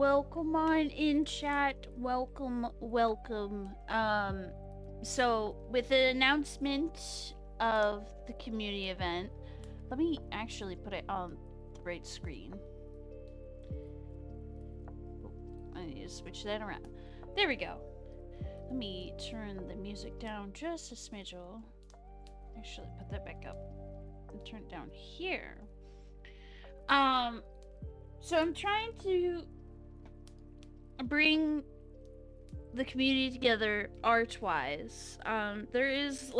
welcome on in chat. Welcome, welcome. So with the announcement of the community event, let me actually put it on the right screen. I need to switch that around. There we go. Let me turn the music down just a smidge. Actually, put that back up and turn it down here. So I'm trying to bring the community together art-wise. There's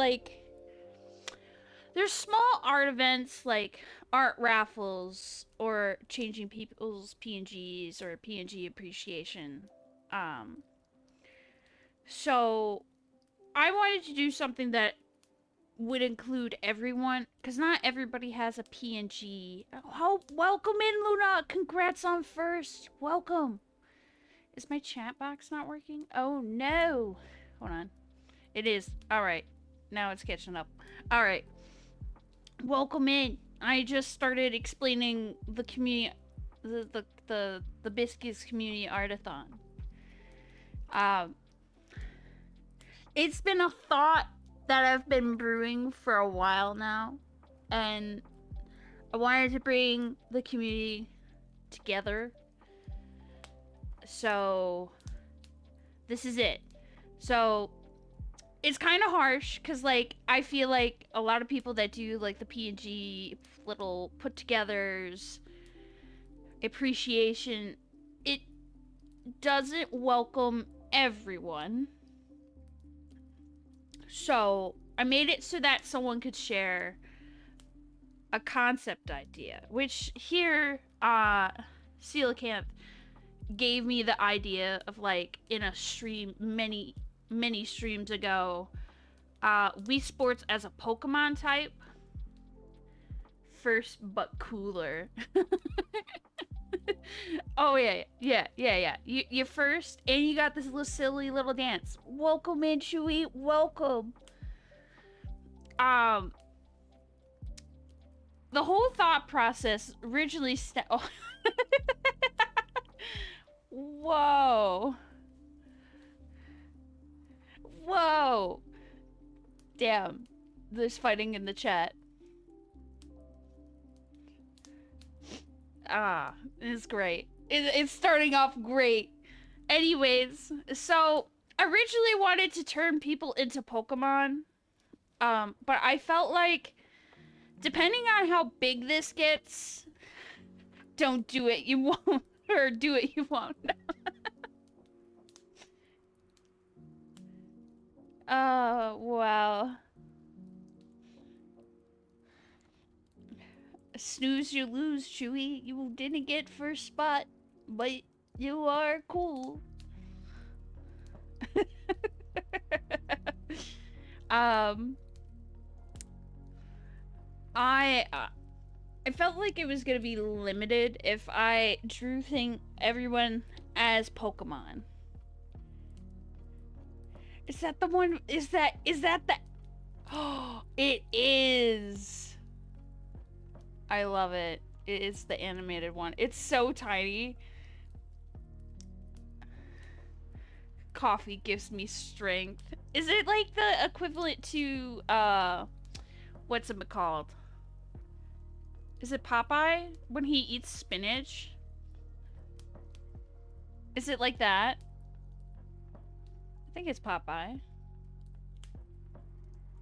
small art events like art raffles or changing people's PNGs or PNG appreciation. So I wanted to do something that would include everyone, because not everybody has a PNG. Oh, welcome in, Luna. Congrats on first. Welcome. Is my chat box not working? Oh, no. Hold on. It is. All right. Now it's catching up. All right. Welcome in. I just started explaining the community, the Biscuits community artathon. It's been a thought that I've been brewing for a while now, and I wanted to bring the community together. So this is it. So it's kind of harsh because, like, I feel like a lot of people that do, like, the PNG little put-togethers, appreciation, it doesn't welcome everyone. So I made it so that someone could share a concept idea, which here, Coelacanth gave me the idea of, like, in a stream many streams ago, Wii Sports as a Pokemon type. First but cooler. Oh yeah. You first, and you got this little silly little dance. Welcome in, Chewy. Welcome. The whole thought process originally oh. Whoa. Damn. There's fighting in the chat. It's great. It's starting off great. Anyways, so I originally wanted to turn people into Pokemon. But I felt like, depending on how big this gets, don't do it, you won't. Or do it, you won't. Wow. Snooze, you lose, Chewy. You didn't get first spot, but you are cool. I felt like it was gonna be limited if I drew everyone as Pokemon. Is that the one? Is that the? Oh, it is. I love it. It is the animated one. It's so tiny. Coffee gives me strength. Is it like the equivalent to what's it called? Is it Popeye when he eats spinach? Is it like that? I think it's Popeye.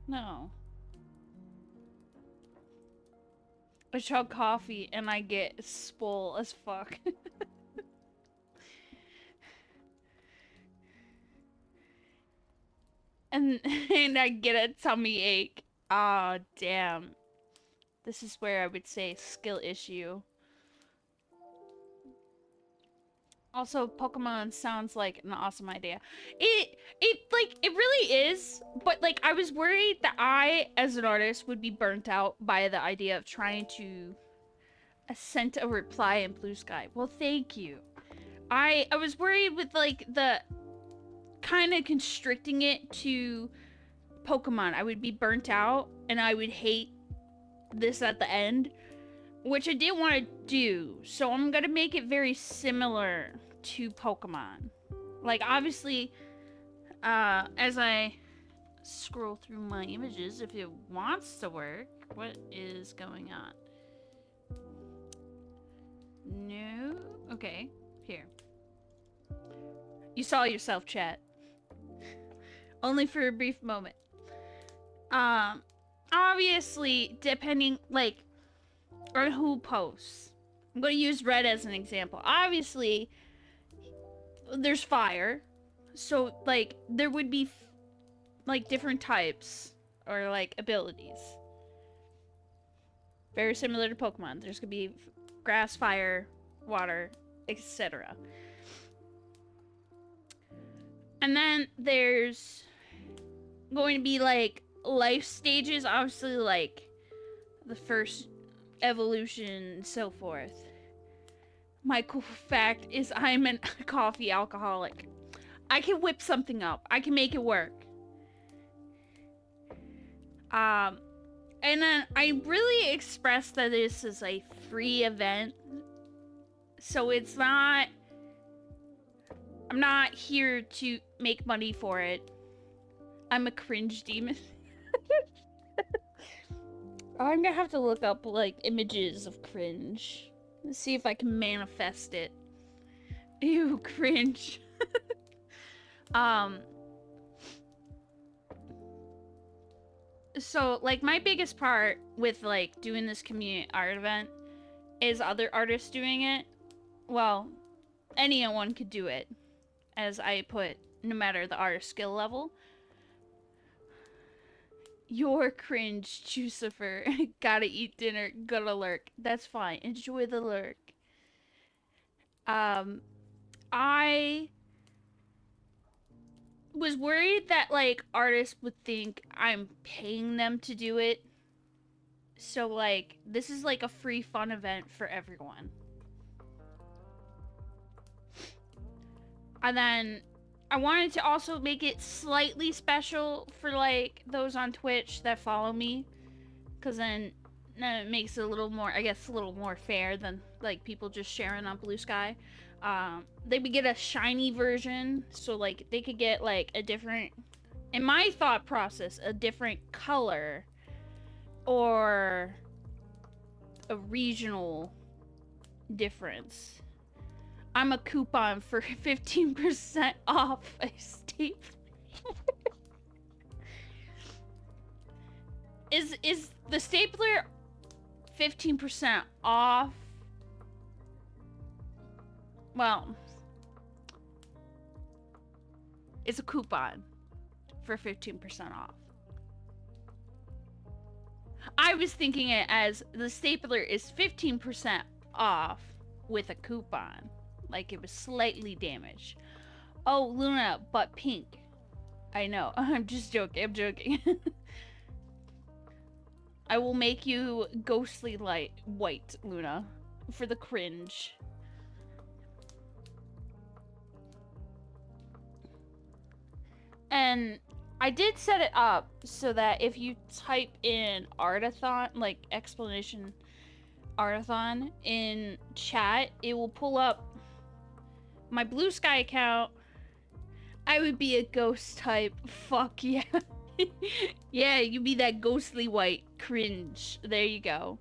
No. I chug coffee and I get swole as fuck. and I get a tummy ache. Ah, oh, damn. This is where I would say skill issue. Also, Pokemon sounds like an awesome idea. It really is, but, like, I was worried that I, as an artist, would be burnt out by the idea of trying to send a reply in Blue Sky. Well, thank you. I was worried with, like, the kind of constricting it to Pokemon. I would be burnt out, and I would hate this at the end, which I didn't want to do. So I'm gonna make it very similar to Pokemon. Like, obviously, as I scroll through my images, if it wants to work, what is going on? No? Okay, here. You saw yourself, chat. Only for a brief moment. Obviously, depending, like, on who posts. I'm going to use red as an example. Obviously, there's fire. So, like, there would be, like, different types or, like, abilities. Very similar to Pokemon. There's going to be grass, fire, water, etc. And then there's going to be, like, life stages. Obviously, like, the first evolution and so forth. My cool fact is I'm a coffee alcoholic. I can whip something up. I can make it work. And then I really expressed that this is a free event. So it's not... I'm not here to make money for it. I'm a cringe demon. I'm gonna have to look up, like, images of cringe. Let's see if I can manifest it. Ew, cringe. So, like, my biggest part with, like, doing this community art event is other artists doing it. Well, anyone could do it, as I put, no matter the artist skill level. You're cringe, Jucifer. Gotta eat dinner, gotta lurk. That's fine. Enjoy the lurk. I was worried that, like, artists would think I'm paying them to do it. So, like, this is, like, a free fun event for everyone. And then I wanted to also make it slightly special for, like, those on Twitch that follow me. Because then it makes it a little more, I guess, a little more fair than, like, people just sharing on Blue Sky. They would get a shiny version. So, like, they could get, like, a different, in my thought process, a different color. Or a regional difference. I'm a coupon for 15% off a stapler. Is the stapler 15% off? Well, it's a coupon for 15% off. I was thinking it as the stapler is 15% off with a coupon. Like it was slightly damaged. Oh, Luna, but pink. I know. I'm just joking. I'm joking. I will make you ghostly light white, Luna, for the cringe. And I did set it up so that if you type in Artathon, like explanation Artathon in chat, it will pull up my Blue Sky account. I would be a ghost type. Fuck yeah. Yeah, you be that ghostly white. Cringe. There you go.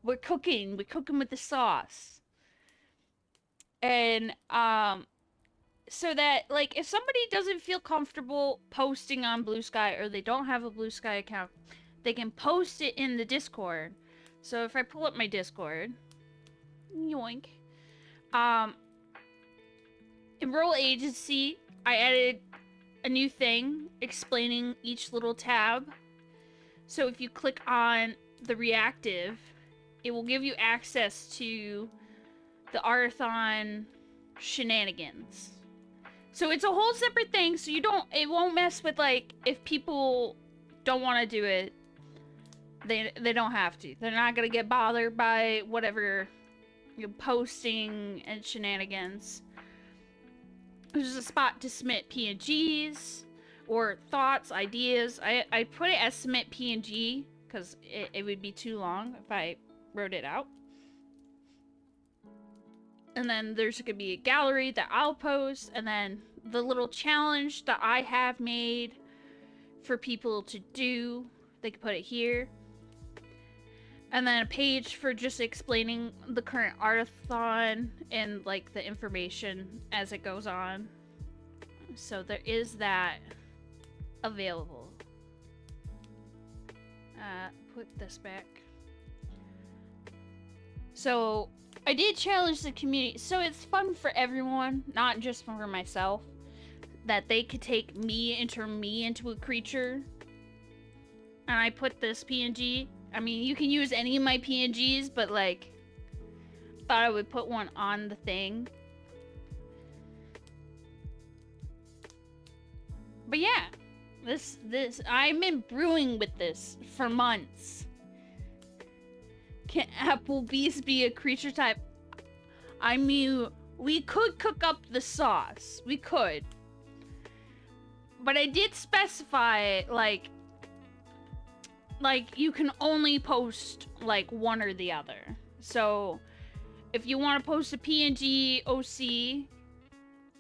We're cooking. We're cooking with the sauce. And, so that, like, if somebody doesn't feel comfortable posting on Blue Sky or they don't have a Blue Sky account, they can post it in the Discord. So if I pull up my Discord, yoink. Enroll agency, I added a new thing explaining each little tab. So if you click on the reactive, it will give you access to the Artathon shenanigans. So it's a whole separate thing, so it won't mess with, like, if people don't want to do it, they don't have to. They're not gonna get bothered by whatever you're posting and shenanigans. There's a spot to submit PNGs or thoughts, ideas. I put it as submit PNG because it would be too long if I wrote it out. And then there's gonna be a gallery that I'll post, and then the little challenge that I have made for people to do, they can put it here. And then a page for just explaining the current artathon and like the information as it goes on. So there is that available. Put this back. So I did challenge the community, so it's fun for everyone, not just for myself, that they could take me into a creature. And I put this PNG. I mean, you can use any of my PNGs, but like, thought I would put one on the thing. But yeah, this I've been brewing with this for months. Can Applebee's be a creature type? I mean, we could cook up the sauce. We could. But I did specify, like you can only post, like, one or the other. So, if you want to post a PNG OC,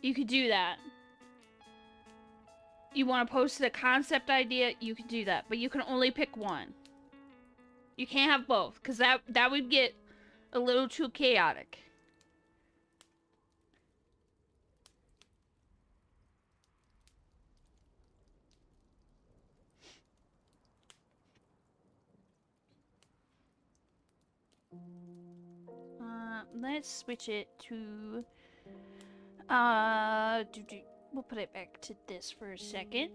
you could do that. You want to post a concept idea, you could do that. But you can only pick one. You can't have both, because that would get a little too chaotic. Let's switch it to... we'll put it back to this for a second.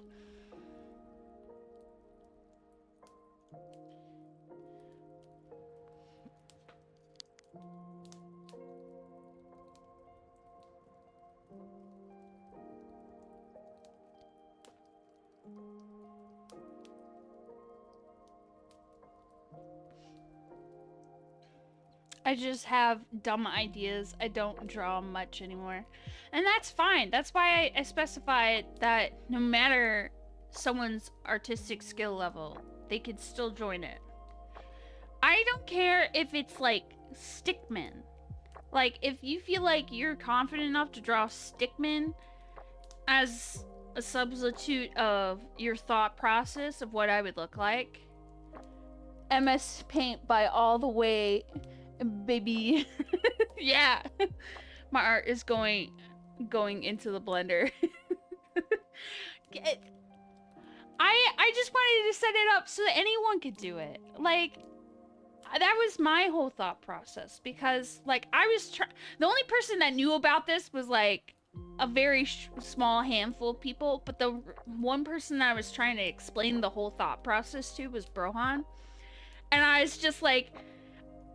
I just have dumb ideas. I don't draw much anymore. And that's fine. That's why I specified that no matter someone's artistic skill level, they could still join it. I don't care if it's like stickmen. Like, if you feel like you're confident enough to draw stickmen as a substitute of your thought process of what I would look like, MS Paint by all the way, baby. Yeah. My art is going into the blender. I just wanted to set it up so that anyone could do it. Like, that was my whole thought process, because like the only person that knew about this was like a very small handful of people, but the one person that I was trying to explain the whole thought process to was Brohan. And I was just like,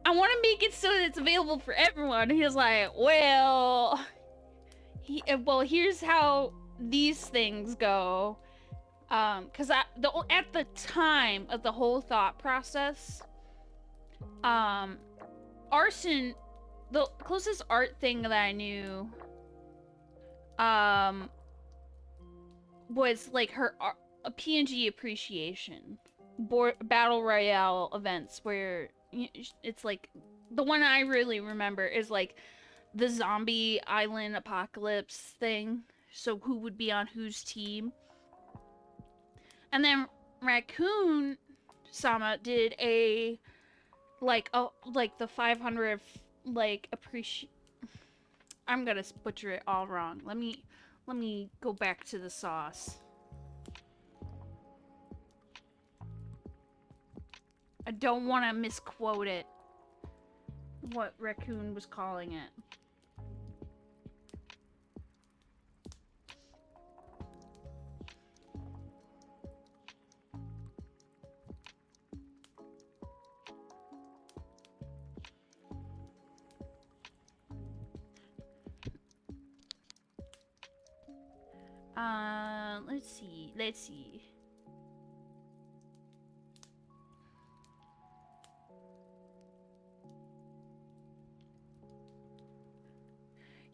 I want to make it so that it's available for everyone. He was like, well, here's how these things go. Because at the time of the whole thought process, Arson, the closest art thing that I knew, was like a PNG appreciation battle royale events where it's like, the one I really remember is like the zombie island apocalypse thing. So who would be on whose team? And then Raccoon Sama did a like the 500 like I'm gonna butcher it all wrong. Let me go back to the sauce. I don't want to misquote it. What Raccoon was calling it. Let's see.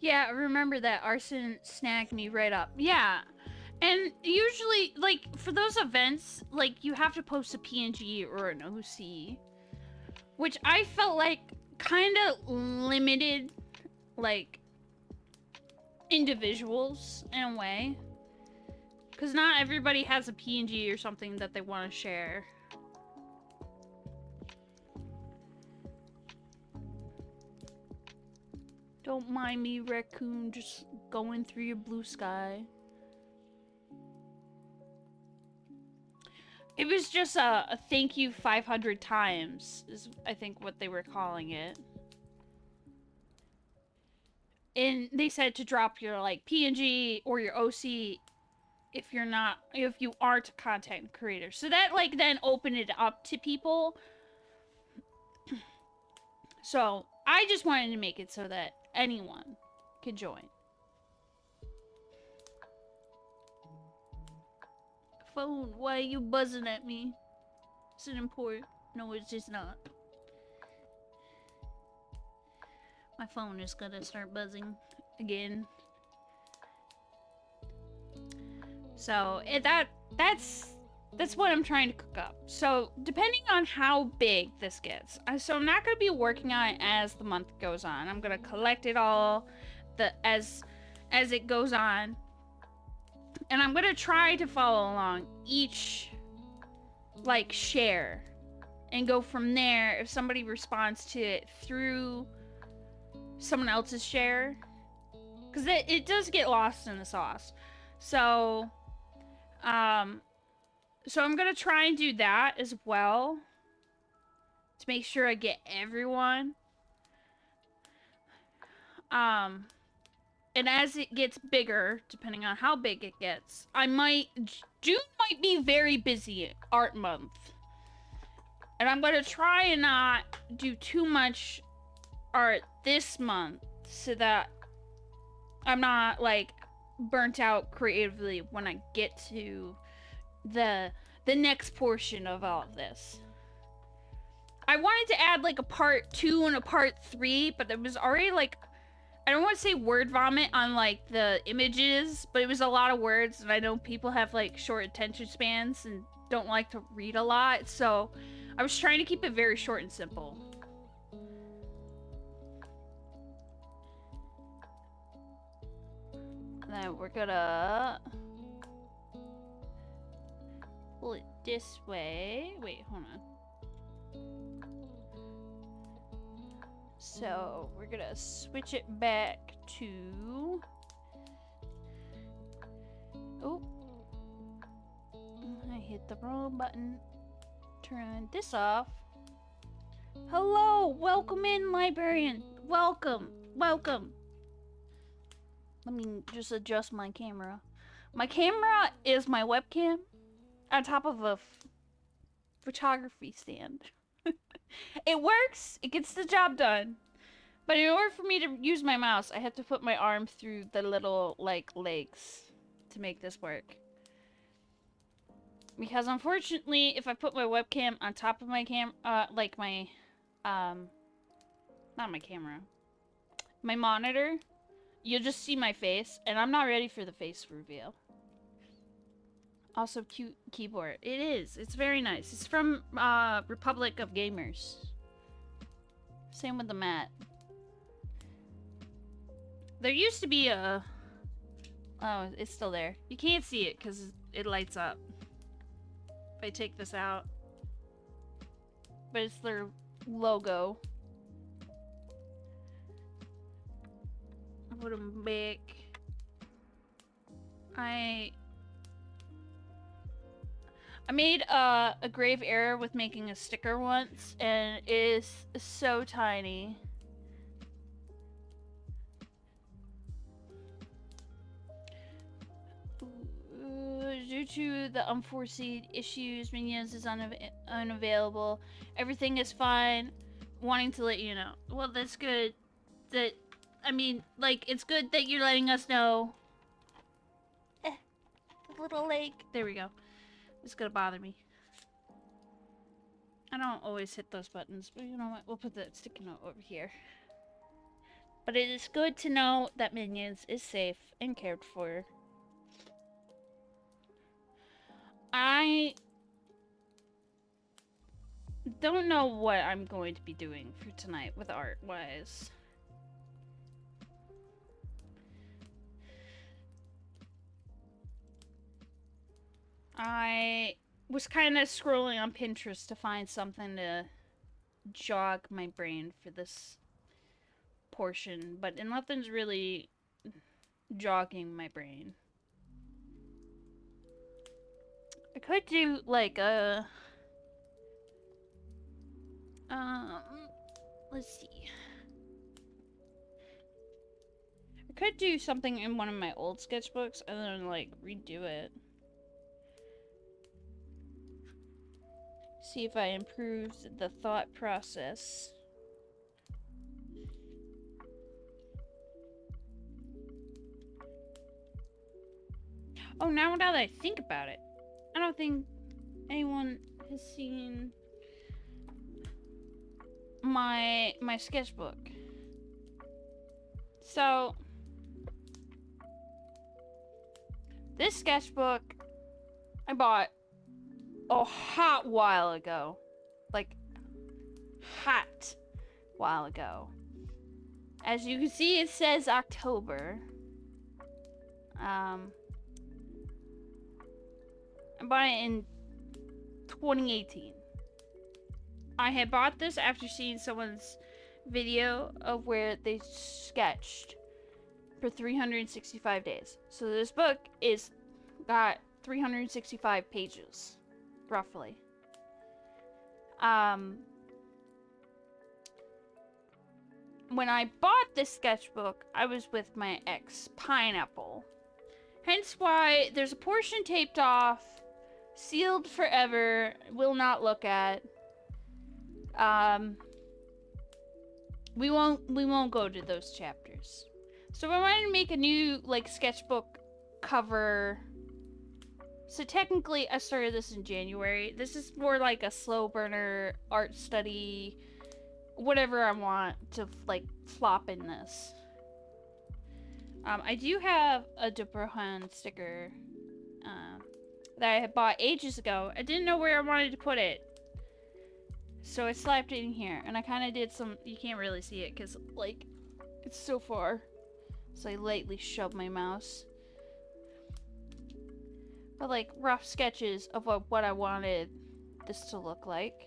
Yeah, I remember that. Arson snagged me right up. Yeah. And usually, like, for those events, like, you have to post a PNG or an OC. Which I felt like kind of limited like, individuals in a way. Because not everybody has a PNG or something that they want to share. Don't mind me, raccoon, just going through your blue sky. It was just a thank you 500 times, is I think what they were calling it. And they said to drop your, like, PNG or your OC if you aren't a content creator. So that, like, then opened it up to people. So I just wanted to make it so that anyone could join. Phone, why are you buzzing at me? Is it important? No, it's just not. My phone is gonna start buzzing again. So that's what I'm trying to cook up. So depending on how big this gets, so I'm not gonna be working on it as the month goes on. I'm gonna collect it all, as it goes on, and I'm gonna try to follow along each, like, share, and go from there. If somebody responds to it through someone else's share, because it does get lost in the sauce. So so I'm gonna try and do that as well to make sure I get everyone. And as it gets bigger, depending on how big it gets, June might be very busy art month. And I'm gonna try and not do too much art this month so that I'm not, like, burnt out creatively when I get to the next portion of all of this. I wanted to add, like, a part 2 and a part 3, but there was already, like, I don't want to say word vomit on, like, the images, but it was a lot of words, and I know people have, like, short attention spans and don't like to read a lot, so I was trying to keep it very short and simple. And then we're gonna pull it this way. Wait, hold on. So we're gonna switch it back to... Oh, I hit the wrong button. Turn this off. Hello, welcome in, librarian. Welcome. Let me just adjust my camera. My camera is my webcam on top of a photography stand. It works. It gets the job done. But in order for me to use my mouse, I have to put my arm through the little, like, legs to make this work. Because unfortunately, if I put my webcam on top of my like my, not my camera, my monitor, you'll just see my face, and I'm not ready for the face reveal. Also, cute keyboard. It is. It's very nice. It's from Republic of Gamers. Same with the mat. There used to be a... Oh, it's still there. You can't see it because it lights up. If I take this out. But it's their logo. I'll put them back. I made a grave error with making a sticker once, and it is so tiny. Due to the unforeseen issues, Minions is unavailable. Everything is fine. Wanting to let you know. Well, that's good. I mean, like, it's good that you're letting us know. The little leg. There we go. It's gonna bother me. I don't always hit those buttons, but you know what? We'll put that sticky note over here. But it is good to know that Minions is safe and cared for. I don't know what I'm going to be doing for tonight with art-wise. I was kind of scrolling on Pinterest to find something to jog my brain for this portion, but nothing's really jogging my brain. I could do like a let's see. I could do something in one of my old sketchbooks and then like redo it. See if I improved the thought process. Oh, now that I think about it, I don't think anyone has seen my sketchbook. So this sketchbook I bought a hot while ago. Like hot while ago. As you can see, it says October. I bought it in 2018. I had bought this after seeing someone's video of where they sketched for 365 days. So this book is got 365 pages, roughly. When I bought this sketchbook, I was with my ex, Pineapple. Hence why there's a portion taped off, sealed forever, will not look at. We won't go to those chapters. So I wanted to make a new like sketchbook cover. So technically I started this in January. This is more like a slow burner art study, whatever I want to like flop in this. I do have a Debrohan sticker that I had bought ages ago. I didn't know where I wanted to put it. So I slapped it in here, and I kind of did some, you can't really see it because, like, it's so far. So I lightly shoved my mouse. But, like, rough sketches of what I wanted this to look like.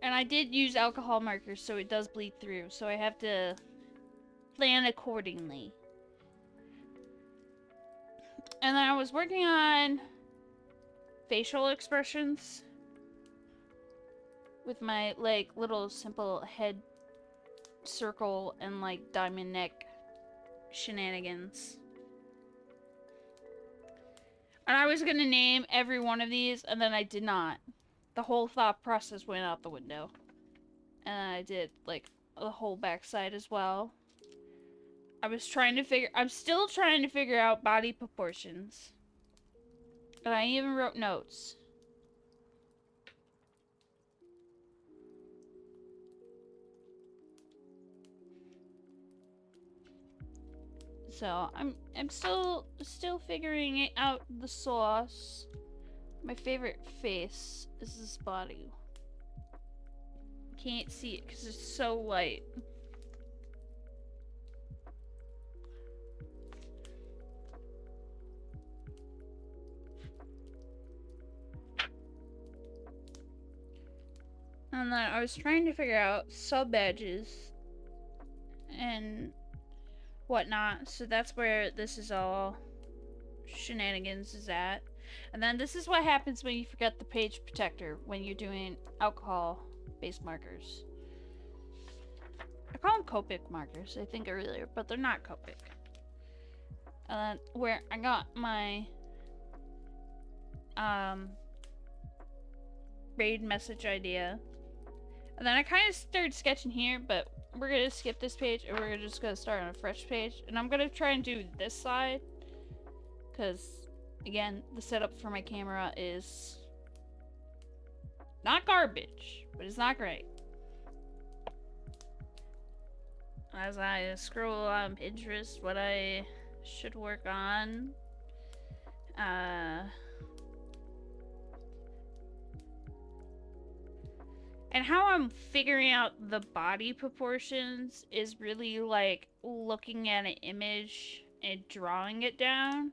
And I did use alcohol markers, so it does bleed through. So I have to plan accordingly. And then I was working on facial expressions with my like little simple head circle and like diamond neck shenanigans. And I was gonna name every one of these, and then I did not. The whole thought process went out the window. And I did like the whole backside as well. I'm still trying to figure out body proportions. And I even wrote notes. So I'm still figuring out the sauce. My favorite face is this body. Can't see it because it's so light. And then I was trying to figure out sub edges and whatnot. So that's where this is all shenanigans is at. And then this is what happens when you forget the page protector when you're doing alcohol-based markers. I call them Copic markers, I think earlier, but they're not Copic. And then where I got my raid message idea. And then I kind of started sketching here, but we're going to skip this page and we're just going to start on a fresh page. And I'm going to try and do this side because, again, the setup for my camera is not garbage, but it's not great. As I scroll on Pinterest, what I should work on. And how I'm figuring out the body proportions is really like looking at an image and drawing it down.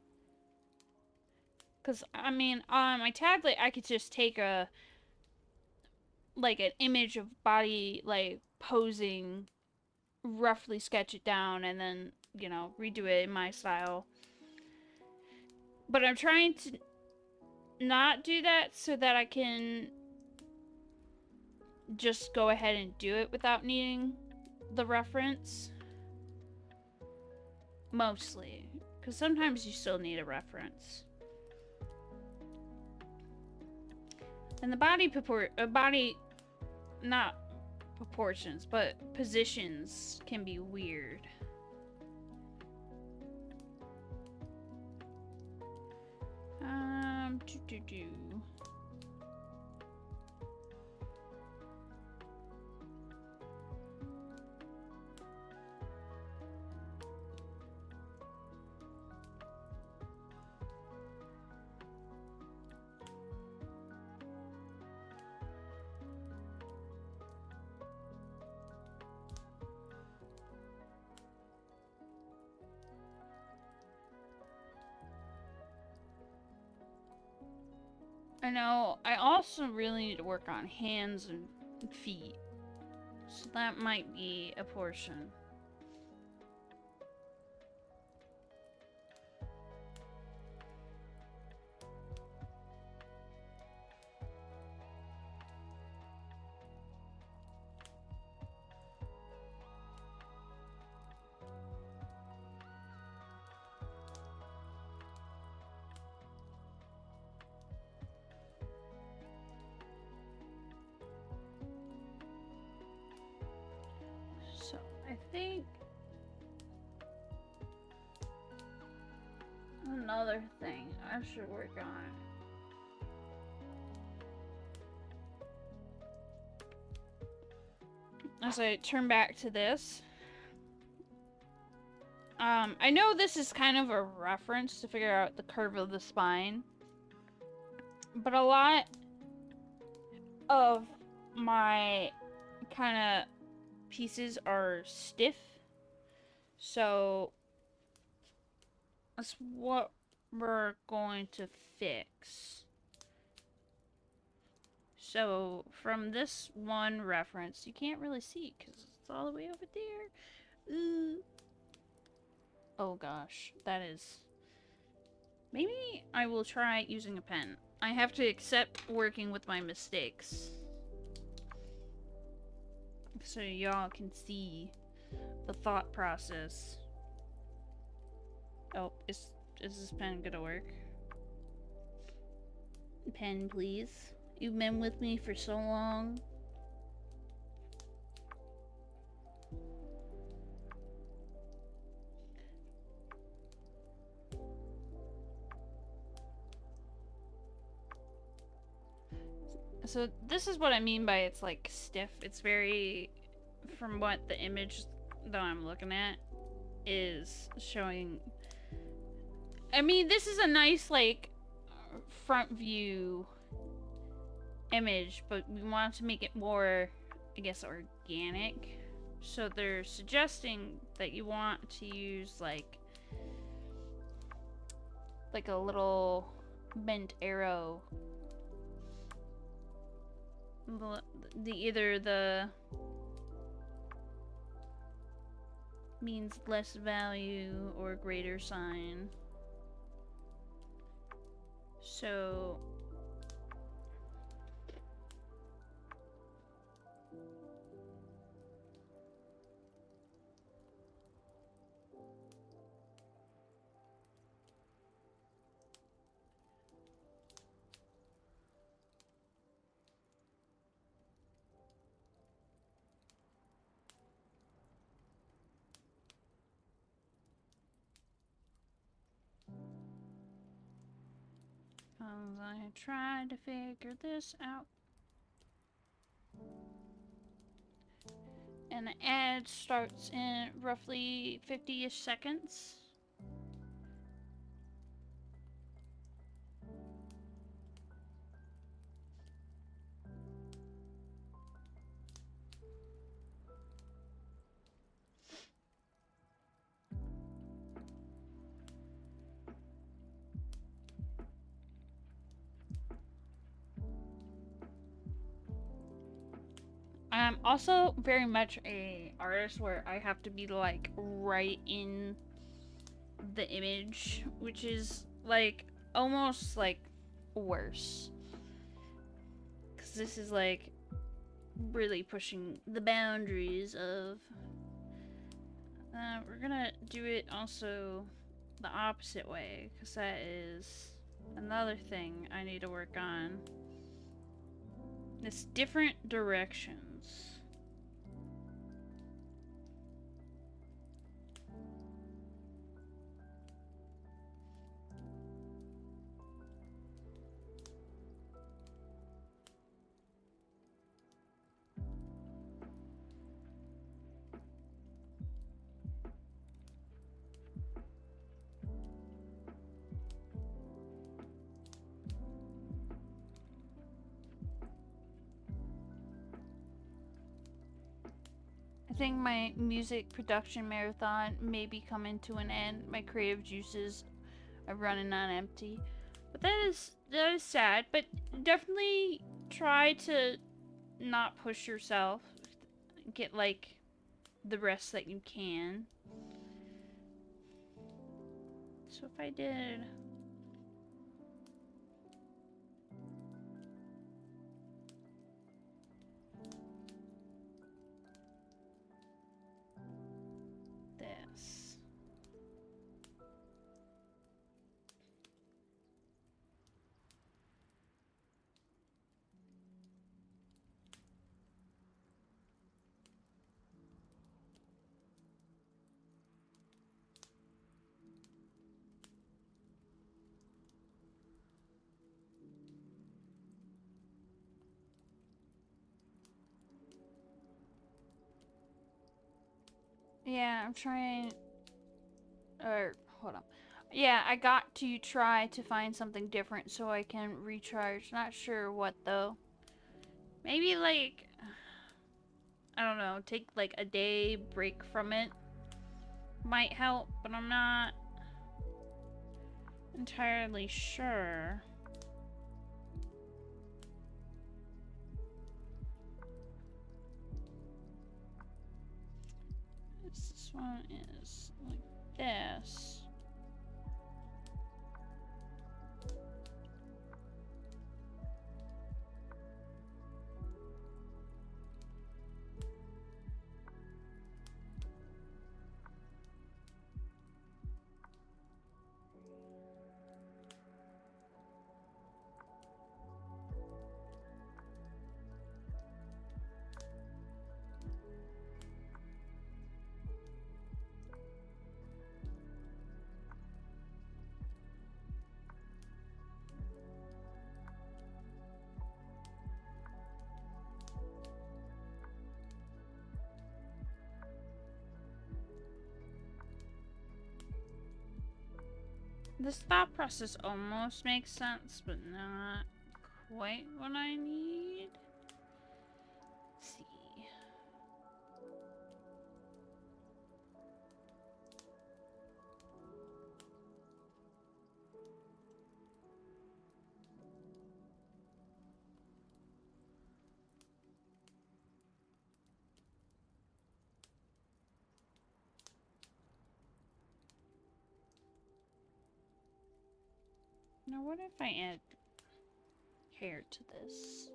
Because, I mean, on my tablet, I could just take a, like, an image of body, like, posing, roughly sketch it down, and then, you know, redo it in my style. But I'm trying to not do that so that I can just go ahead and do it without needing the reference. Mostly. Because sometimes you still need a reference. And the body, not proportions, but positions can be weird. Do. I know, I also really need to work on hands and feet. So that might be a portion. So, I think another thing I should work on. As I turn back to this. I know this is kind of a reference to figure out the curve of the spine. But a lot of my kind of pieces are stiff. So that's what we're going to fix. So from this one reference, you can't really see because it's all the way over there. Ooh. Oh gosh, that is... Maybe I will try using a pen. I have to accept working with my mistakes. So y'all can see the thought process. Oh, is this pen gonna work? Pen, please. You've been with me for so long. So this is what I mean by it's like stiff. It's very, from what the image that I'm looking at is showing. I mean, this is a nice like front view image, but we want to make it more, I guess, organic. So they're suggesting that you want to use like a little bent arrow. Either the means less value or greater sign. So as I try to figure this out. And the ad starts in roughly 50-ish seconds. Also, very much a artist where I have to be like right in the image, which is like almost like worse. Because this is like really pushing the boundaries of. We're gonna do it also the opposite way, because that is another thing I need to work on. It's different directions. I think my music production marathon may be coming to an end. My creative juices are running on empty. But that is sad, but definitely try to not push yourself. Get like the rest that you can. So if I did this. Yeah, I'm trying. Or, hold on. Yeah, I got to try to find something different so I can recharge. Not sure what though. Maybe like, I don't know, take like a day break from it might help, but I'm not entirely sure. This one is like this. This thought process almost makes sense, but not quite what I need. Let's see. Now, what if I add hair to this?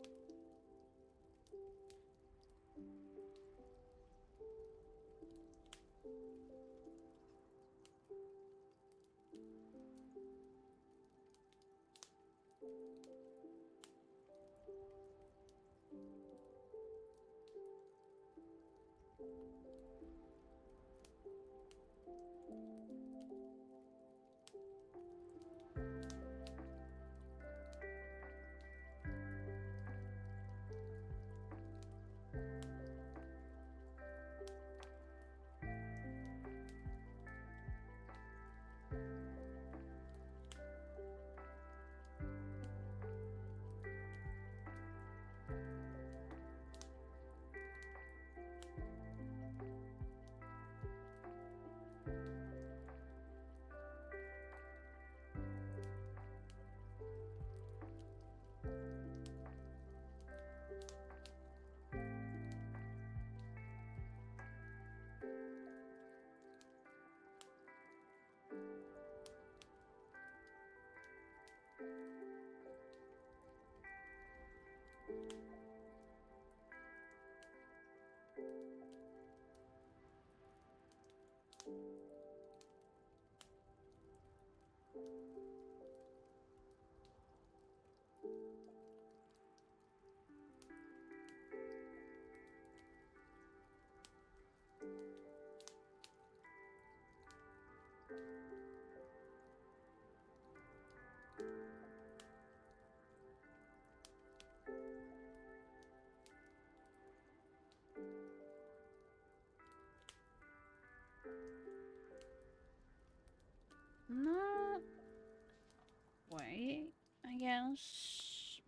way, I guess.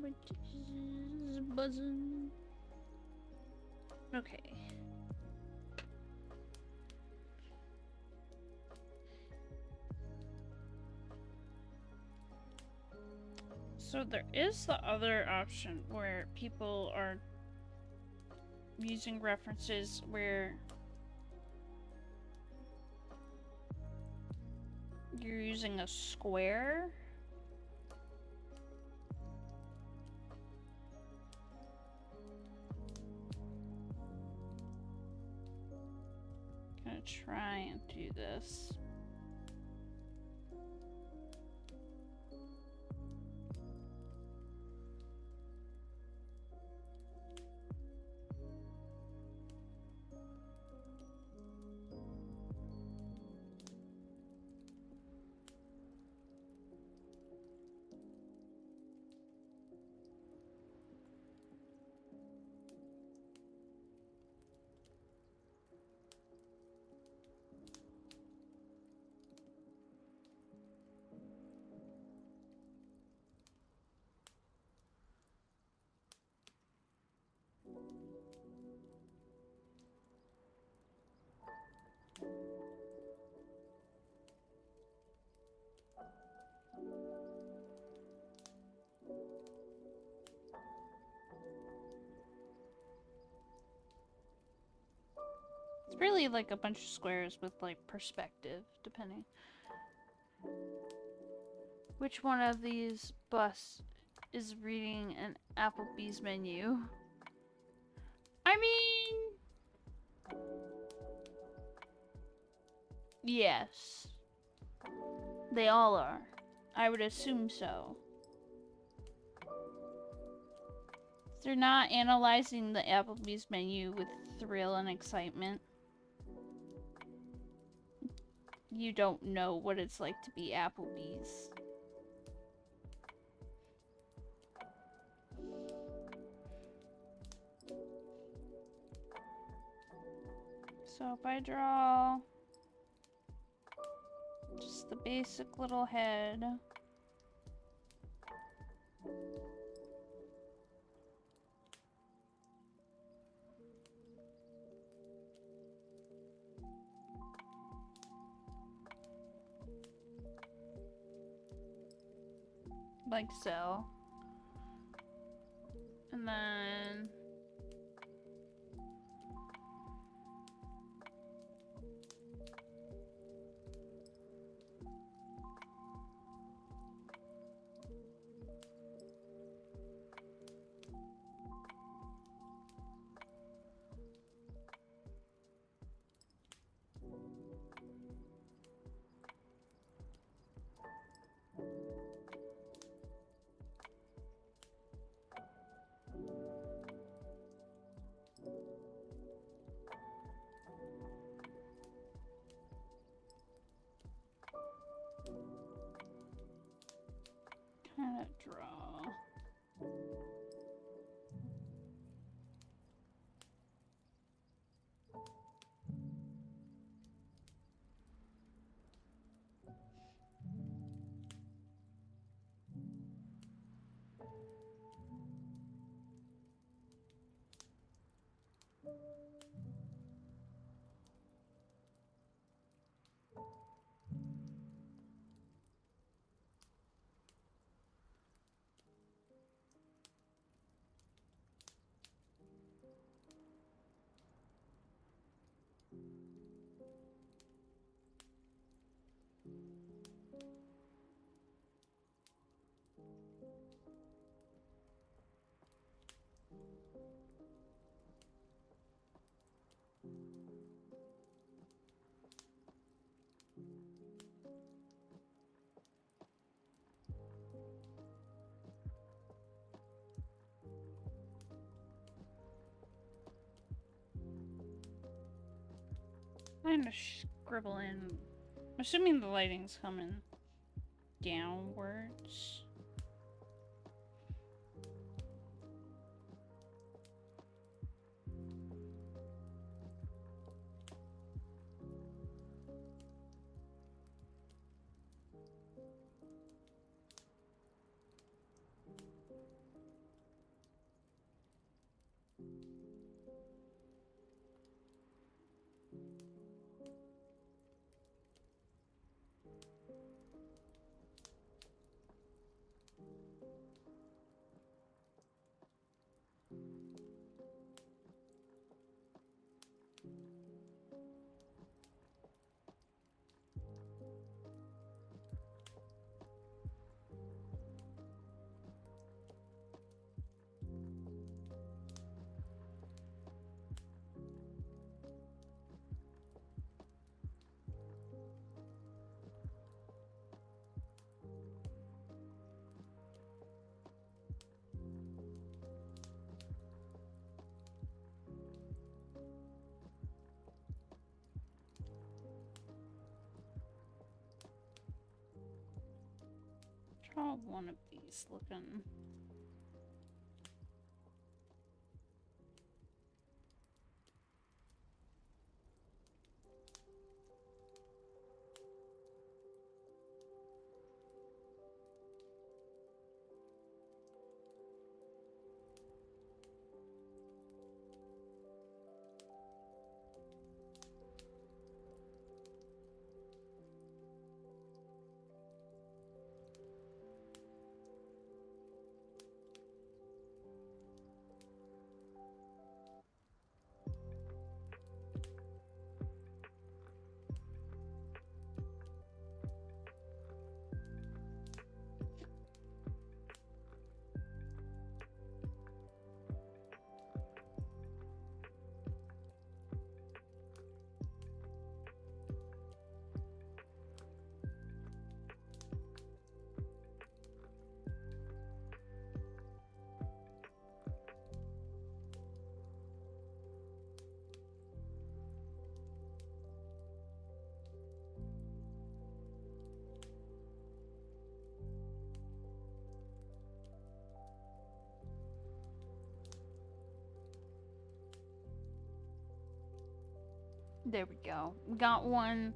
What is buzzing? Okay. So there is the other option where people are using references where you're using a square. Gonna try and do this. It's really like a bunch of squares with like perspective, depending. Which one of these bus is reading an Applebee's menu? I mean... yes. They all are. I would assume so. They're not analyzing the Applebee's menu with thrill and excitement. You don't know what it's like to be Applebee's. So if I draw just the basic little head. Like so. And then I'm gonna scribble in. Assuming the lighting's coming downwards. Draw one of these looking. There we go. We got one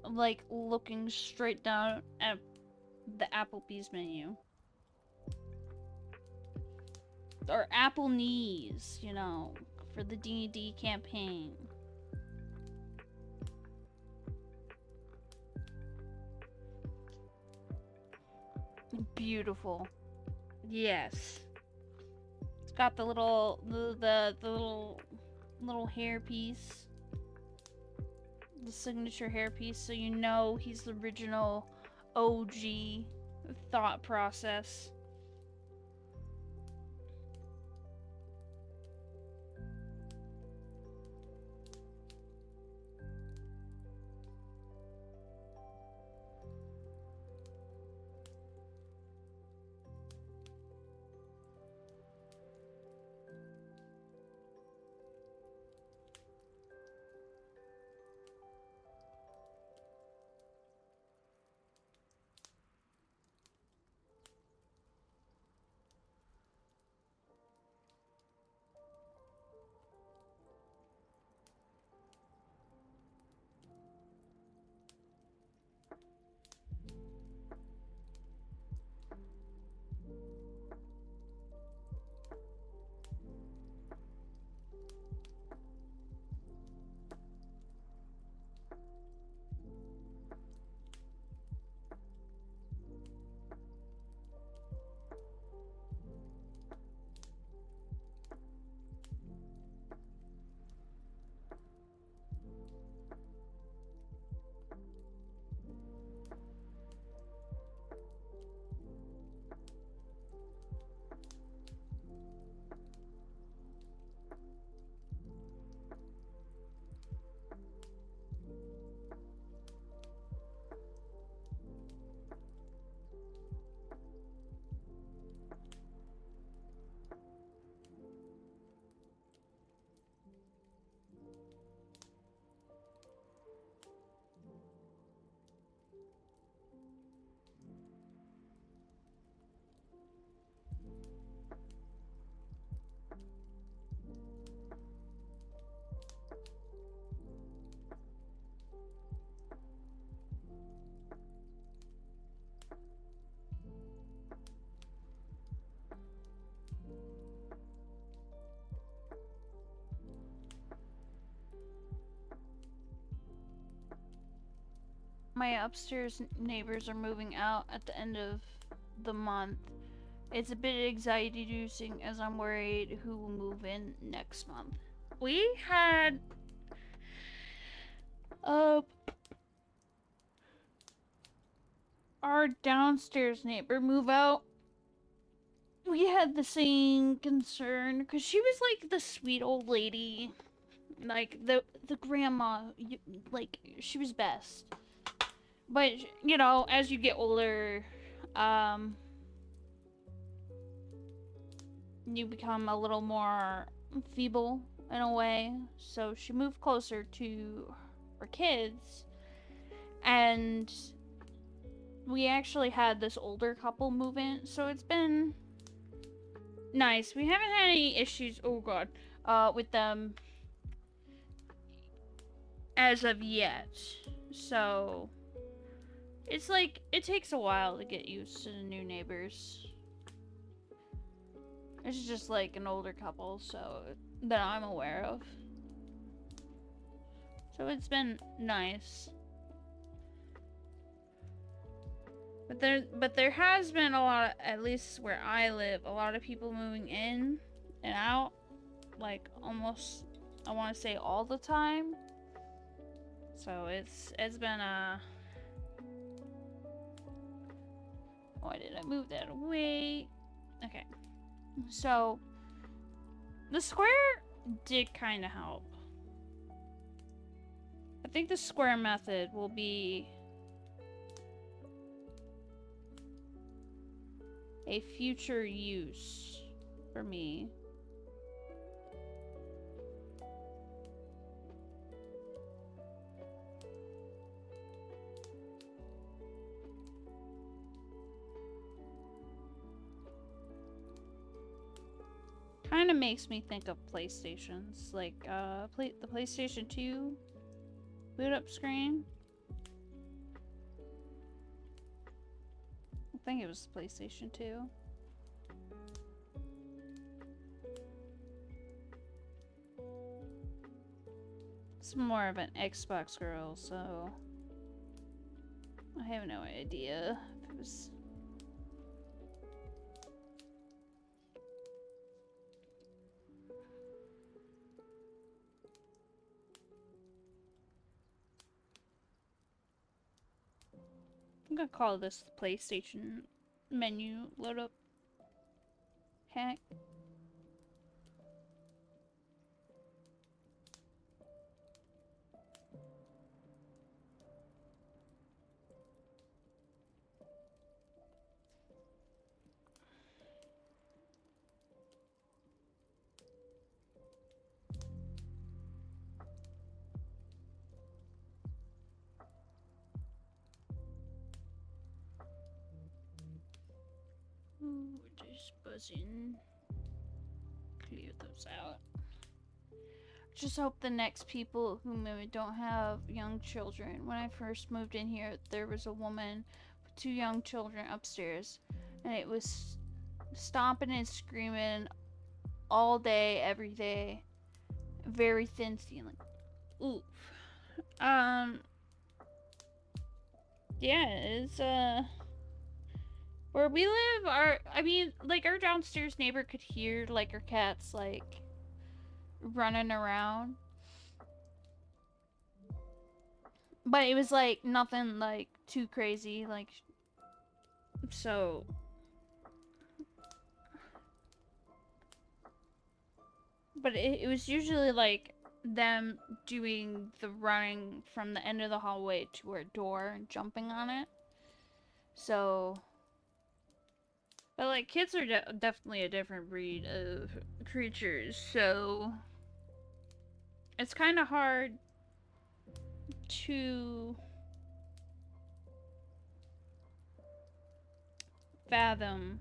like looking straight down at the Applebee's menu. Or Apple Knees, you know, for the D&D campaign. Beautiful. Yes. It's got the little the little hairpiece. The signature hairpiece, so you know he's the original OG thought process. my upstairs neighbors are moving out at the end of the month. It's a bit anxiety-inducing as I'm worried who will move in next month. We had our downstairs neighbor move out. We had the same concern because she was like the sweet old lady, like the grandma, like she was best. But you know, as you get older, you become a little more feeble in a way. So she moved closer to her kids, and we actually had this older couple move in, so it's been nice. We haven't had any issues, oh god, with them as of yet. So it's like, it takes a while to get used to the new neighbors. It's just like an older couple, so that I'm aware of. So it's been nice. But there has been a lot, at least where I live, a lot of people moving in and out, like almost, I want to say all the time. So it's been a. Why did I move that away? Okay, so the square did kind of help. I think the square method will be a future use for me. Kind of makes me think of PlayStations, like the PlayStation 2 boot up screen. I think it was the PlayStation 2. It's more of an Xbox girl, so I have no idea if it was. I'm gonna call this the PlayStation menu load up hack. Ooh, just buzzing. Clear those out. Just hope the next people who maybe don't have young children. When I first moved in here, there was a woman with 2 young children upstairs, and it was stomping and screaming all day, every day. Very thin ceiling. Oof. Yeah, it's where we live, our downstairs neighbor could hear like our cats like running around, but it was like nothing like too crazy, like, so but it was usually like them doing the running from the end of the hallway to our door and jumping on it. So, but like kids are definitely a different breed of creatures, so it's kind of hard to fathom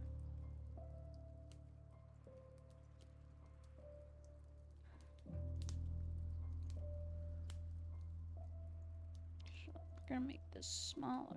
I'm gonna make this smaller.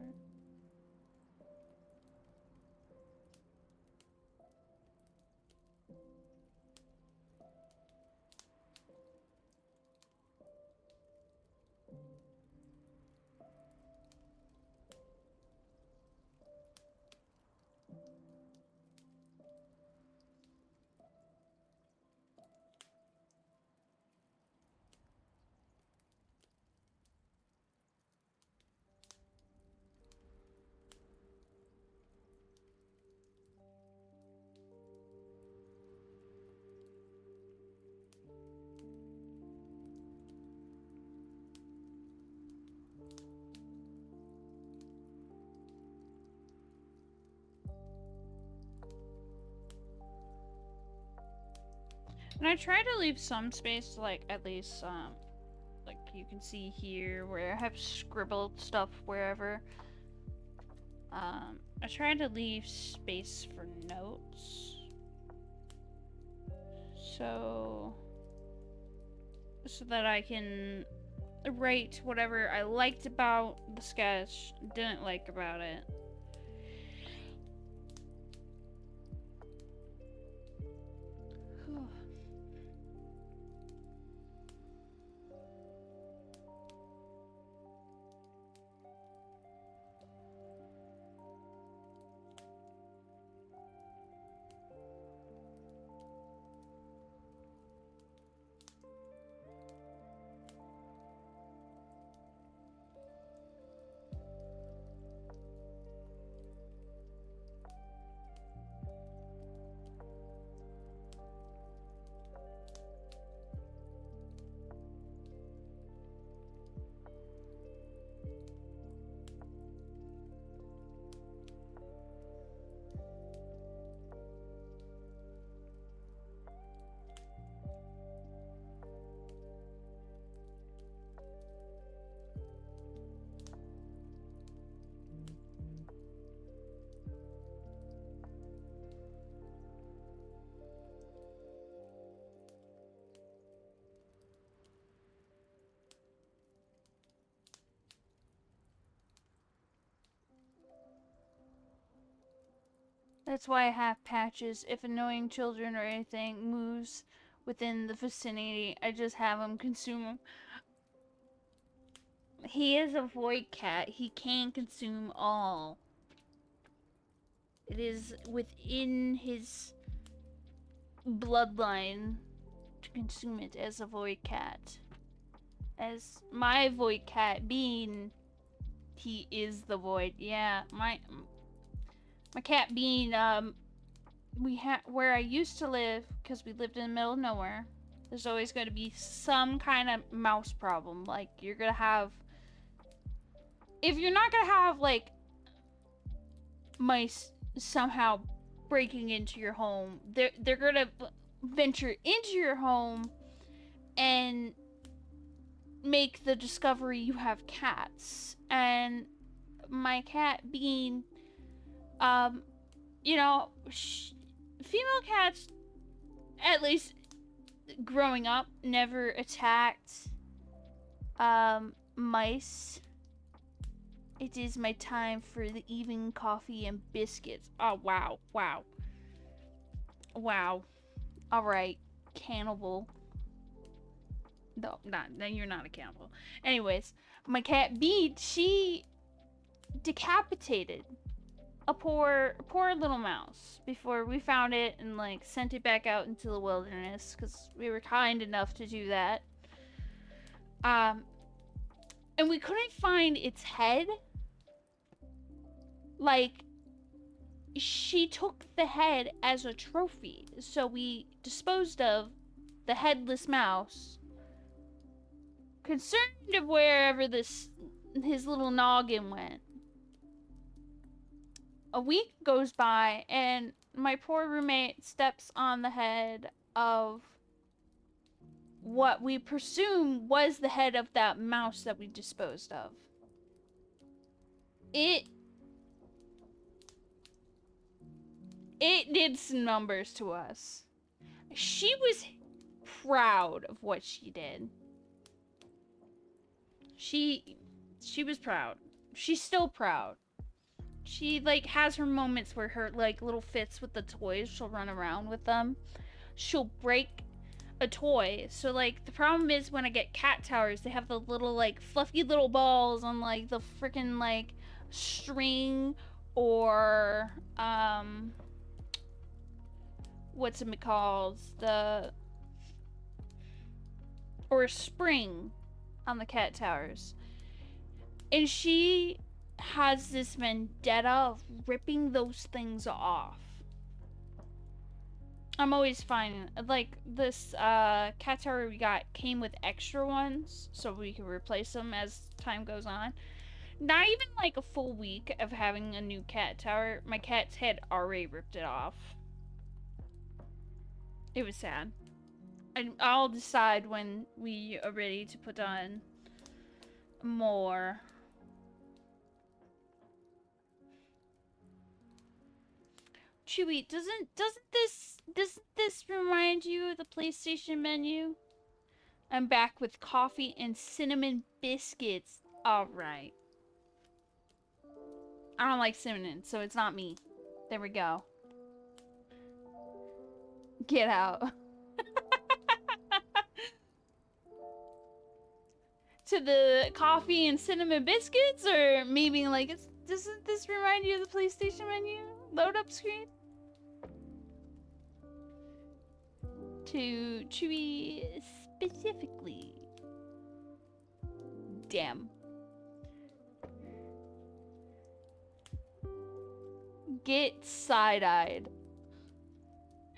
And I try to leave some space, like, at least, like you can see here where I have scribbled stuff wherever. I try to leave space for notes. So that I can write whatever I liked about the sketch, didn't like about it. That's why I have patches. If annoying children or anything moves within the vicinity, I just have him consume them. He is a void cat. He can consume all. It is within his bloodline to consume it as a void cat. As my void cat being, he is the void. Yeah, my cat being, where I used to live, because we lived in the middle of nowhere, there's always going to be some kind of mouse problem. Like, you're going to have, if you're not going to have, like, mice somehow breaking into your home, they're going to venture into your home and make the discovery you have cats. And my cat being, you know, female cats, at least growing up, never attacked mice. It is my time for the evening coffee and biscuits. Oh, wow, wow. Wow. Alright, cannibal. No, you're not a cannibal. Anyways, my cat Beat, she decapitated a poor little mouse before we found it and, like, sent it back out into the wilderness, because we were kind enough to do that. And we couldn't find its head. Like, she took the head as a trophy, so we disposed of the headless mouse, concerned of wherever his little noggin went. A week goes by, and my poor roommate steps on the head of what we presume was the head of that mouse that we disposed of. It did some numbers to us. She was proud of what she did. She was proud. She's still proud. She, like, has her moments where her, like, little fits with the toys. She'll run around with them. She'll break a toy. So, like, the problem is when I get cat towers, they have the little, like, fluffy little balls on, like, the freaking, like, string or, what's it called? Or a spring on the cat towers. And she has this vendetta of ripping those things off. I'm always fine. Like, this cat tower we got came with extra ones, so we could replace them as time goes on. Not even like a full week of having a new cat tower, my cat's head already ripped it off. It was sad. I'll decide when we are ready to put on more. Chewy, doesn't this remind you of the PlayStation menu? I'm back with coffee and cinnamon biscuits. Alright. I don't like cinnamon, so it's not me. There we go. Get out. To the coffee and cinnamon biscuits, or maybe like, doesn't this remind you of the PlayStation menu? Load up screen? To Chewy specifically. Damn. Get side-eyed.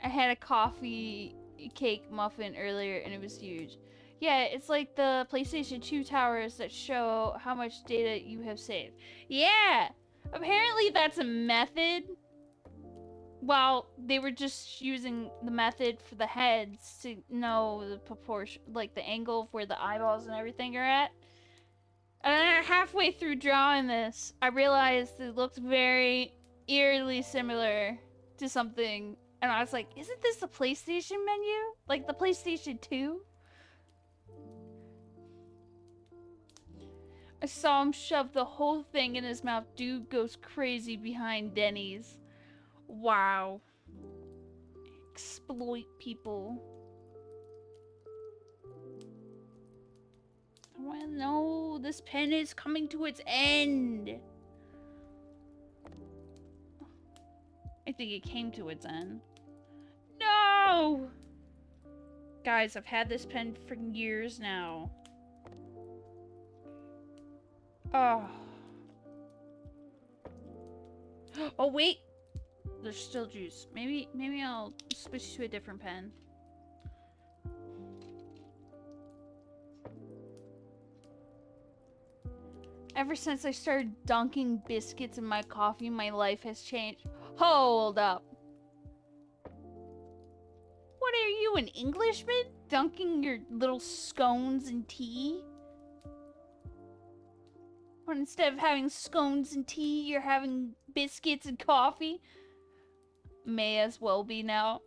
I had a coffee cake muffin earlier and it was huge. Yeah, it's like the PlayStation 2 towers that show how much data you have saved. Yeah! Apparently that's a method. Well, they were just using the method for the heads to know the proportion, like the angle of where the eyeballs and everything are at. And then halfway through drawing this, I realized it looked very eerily similar to something. And I was like, isn't this the PlayStation menu? Like the PlayStation 2? I saw him shove the whole thing in his mouth. Dude goes crazy behind Denny's. Wow. Exploit people. Well, no, this pen is coming to its end. I think it came to its end. No! Guys, I've had this pen for years now. Oh. Oh, wait. There's still juice. Maybe I'll switch to a different pen. Ever since I started dunking biscuits in my coffee, my life has changed. Hold up. What are you, an Englishman? Dunking your little scones in tea? Or instead of having scones and tea, you're having biscuits and coffee? May as well be now.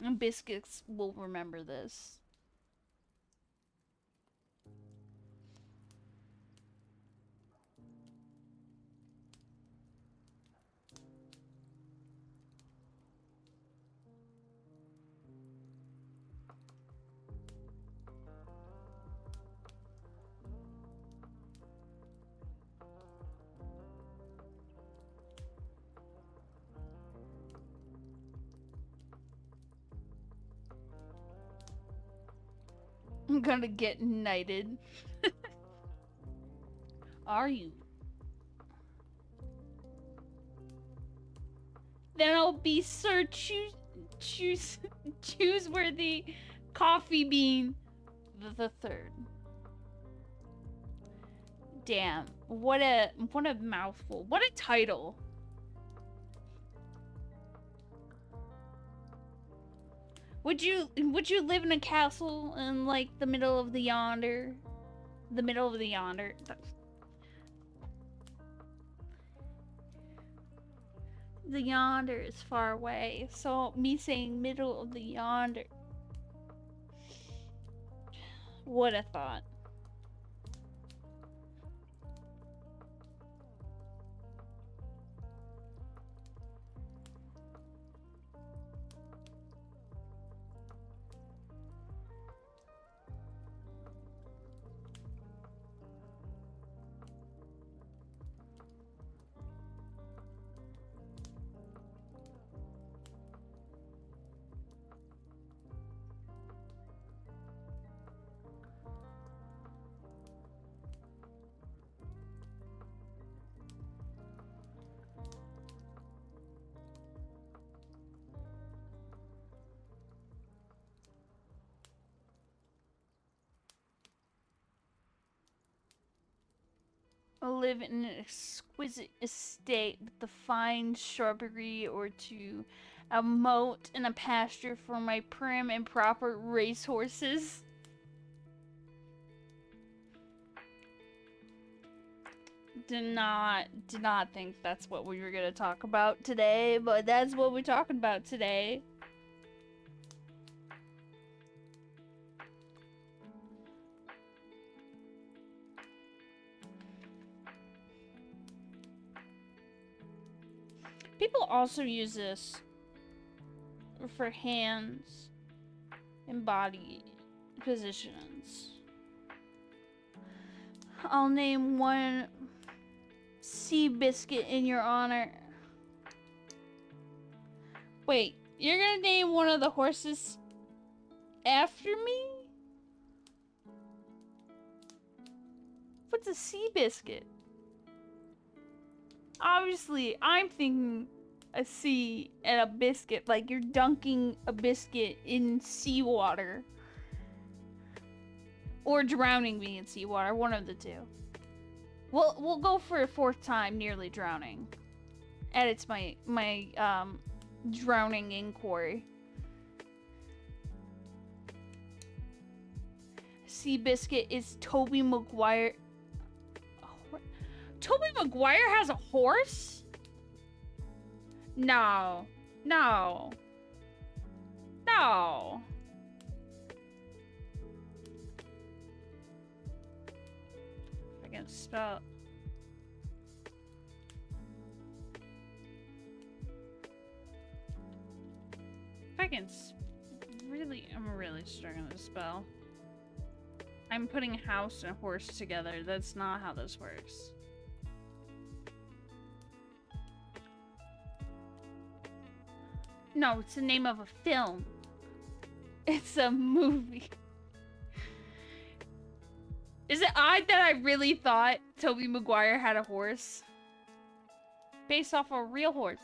And biscuits will remember this. I'm gonna get knighted. Are you? Then I'll be Sir Chooseworthy Coffee Bean the third. Damn, what a mouthful. What a title. Would you live in a castle in like the middle of the yonder? The middle of the yonder. The yonder is far away, so me saying middle of the yonder. What a thought. Live in an exquisite estate with the fine shrubbery or to A moat and a pasture for my prim and proper racehorses. Did not think that's what we were gonna talk about today, but that's what we're talking about today. People also use this for hands and body positions. I'll name one sea biscuit in your honor. Wait, you're gonna name one of the horses after me? What's a sea biscuit? Obviously, I'm thinking a sea and a biscuit, like you're dunking a biscuit in seawater. Or drowning me in seawater, one of the two. We'll go for a fourth time, nearly drowning. And it's my drowning inquiry. Sea biscuit is Toby Maguire. Toby Maguire has a horse? No. No. No. I can spell. If I can I'm really struggling to spell. I'm putting house and horse together. That's not how this works. No, it's the name of a film. It's a movie. Is it odd that I really thought Toby Maguire had a horse? Based off a real horse.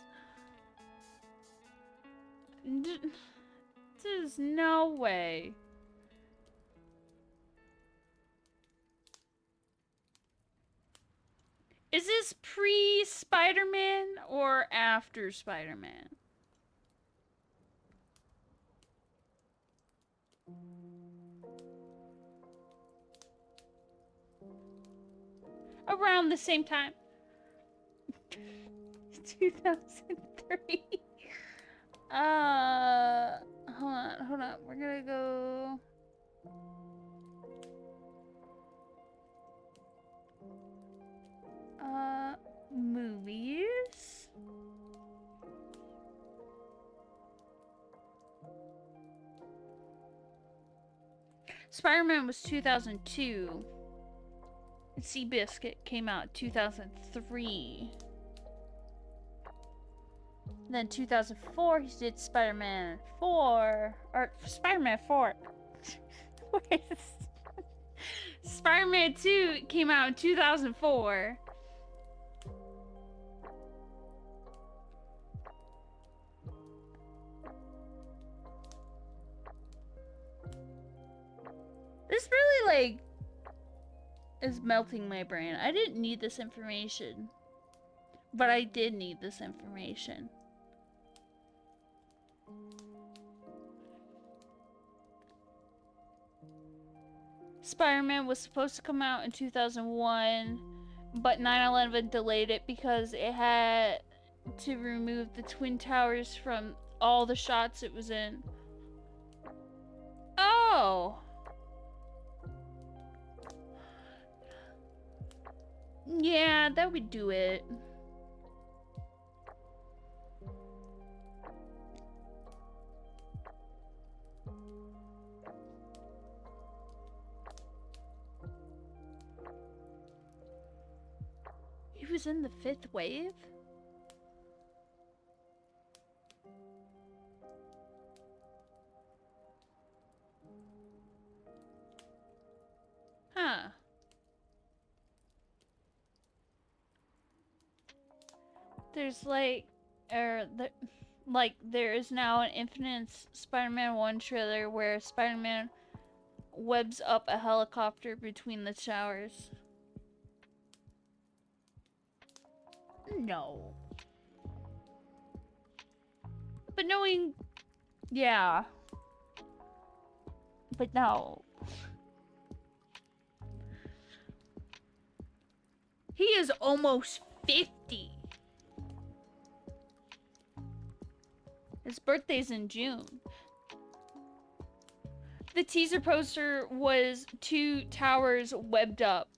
There's no way. Is this pre-Spider-Man or after Spider-Man? Around the same time. 2003. Hold on. We're gonna go. Movies. Spider-Man was 2002. Seabiscuit came out in 2003. Then 2004, he did Spider-Man 4. Or Spider-Man 4. Spider-Man 2 came out in 2004. This really, like, is melting my brain. I didn't need this information. But I did need this information. Spider-Man was supposed to come out in 2001, but 9/11 delayed it because it had to remove the Twin Towers from all the shots it was in. Oh! Yeah, that would do it. He was in the fifth wave? Huh. There's there is now an Infinite Spider-Man 1 trailer where Spider-Man webs up a helicopter between the towers. No. But knowing... Yeah. But no. He is almost 50. His birthday's in June. The teaser poster was two towers webbed up.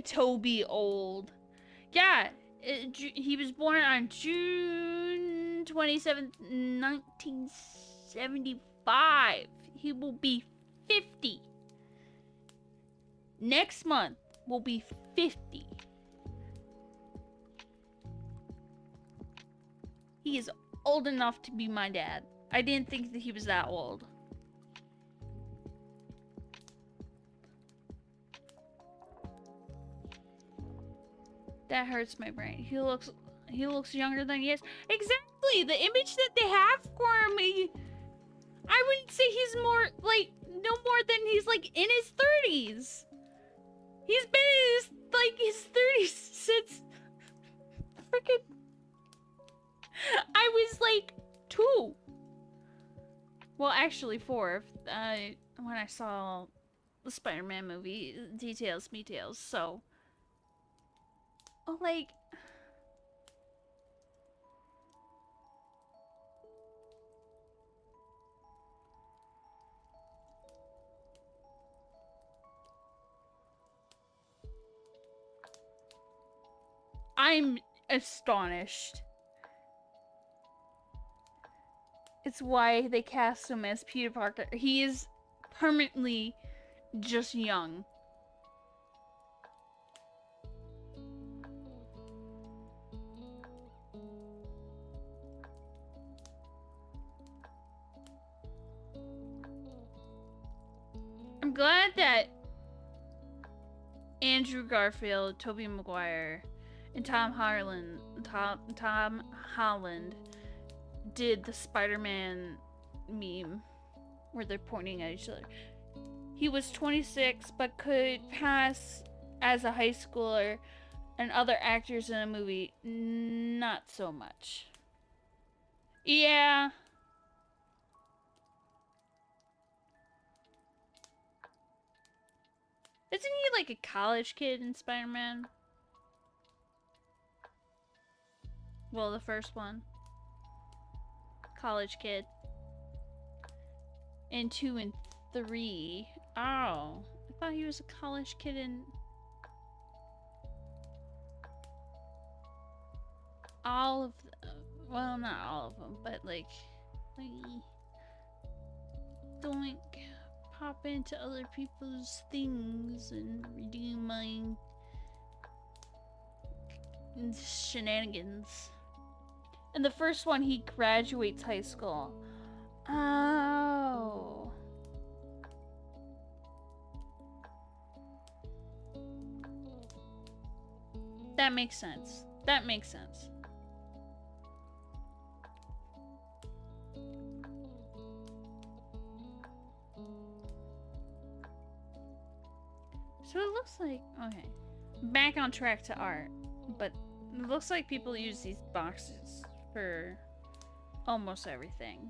Toby old. Yeah, he was born on June 27th, 1975. He will be 50. Next month will be 50. He is old enough to be my dad. I didn't think that he was that old. That hurts my brain. He looks younger than he is. Exactly! The image that they have for me, I wouldn't say he's more, like, no more than he's, like, in his 30s. He's been in his 30s since freaking... I was, like, 2. Well, actually 4. When I saw the Spider-Man movie, Details, Me-Tales, so... Like... I'm astonished. It's why they cast him as Peter Parker. He is permanently just young. I'm glad that Andrew Garfield, Tobey Maguire, and Tom Holland did the Spider-Man meme where they're pointing at each other. He was 26 but could pass as a high schooler, and other actors in a movie, not so much. Yeah. Isn't he like a college kid in Spider-Man? Well, the first one. College kid. And 2 and 3. Oh. I thought he was a college kid in... all of them. Well, not all of them, but like... Don't pop into other people's things and redeem my shenanigans. And the first one, he graduates high school. Oh. That makes sense. That makes sense. So it looks like, okay, back on track to art, but it looks like people use these boxes for almost everything.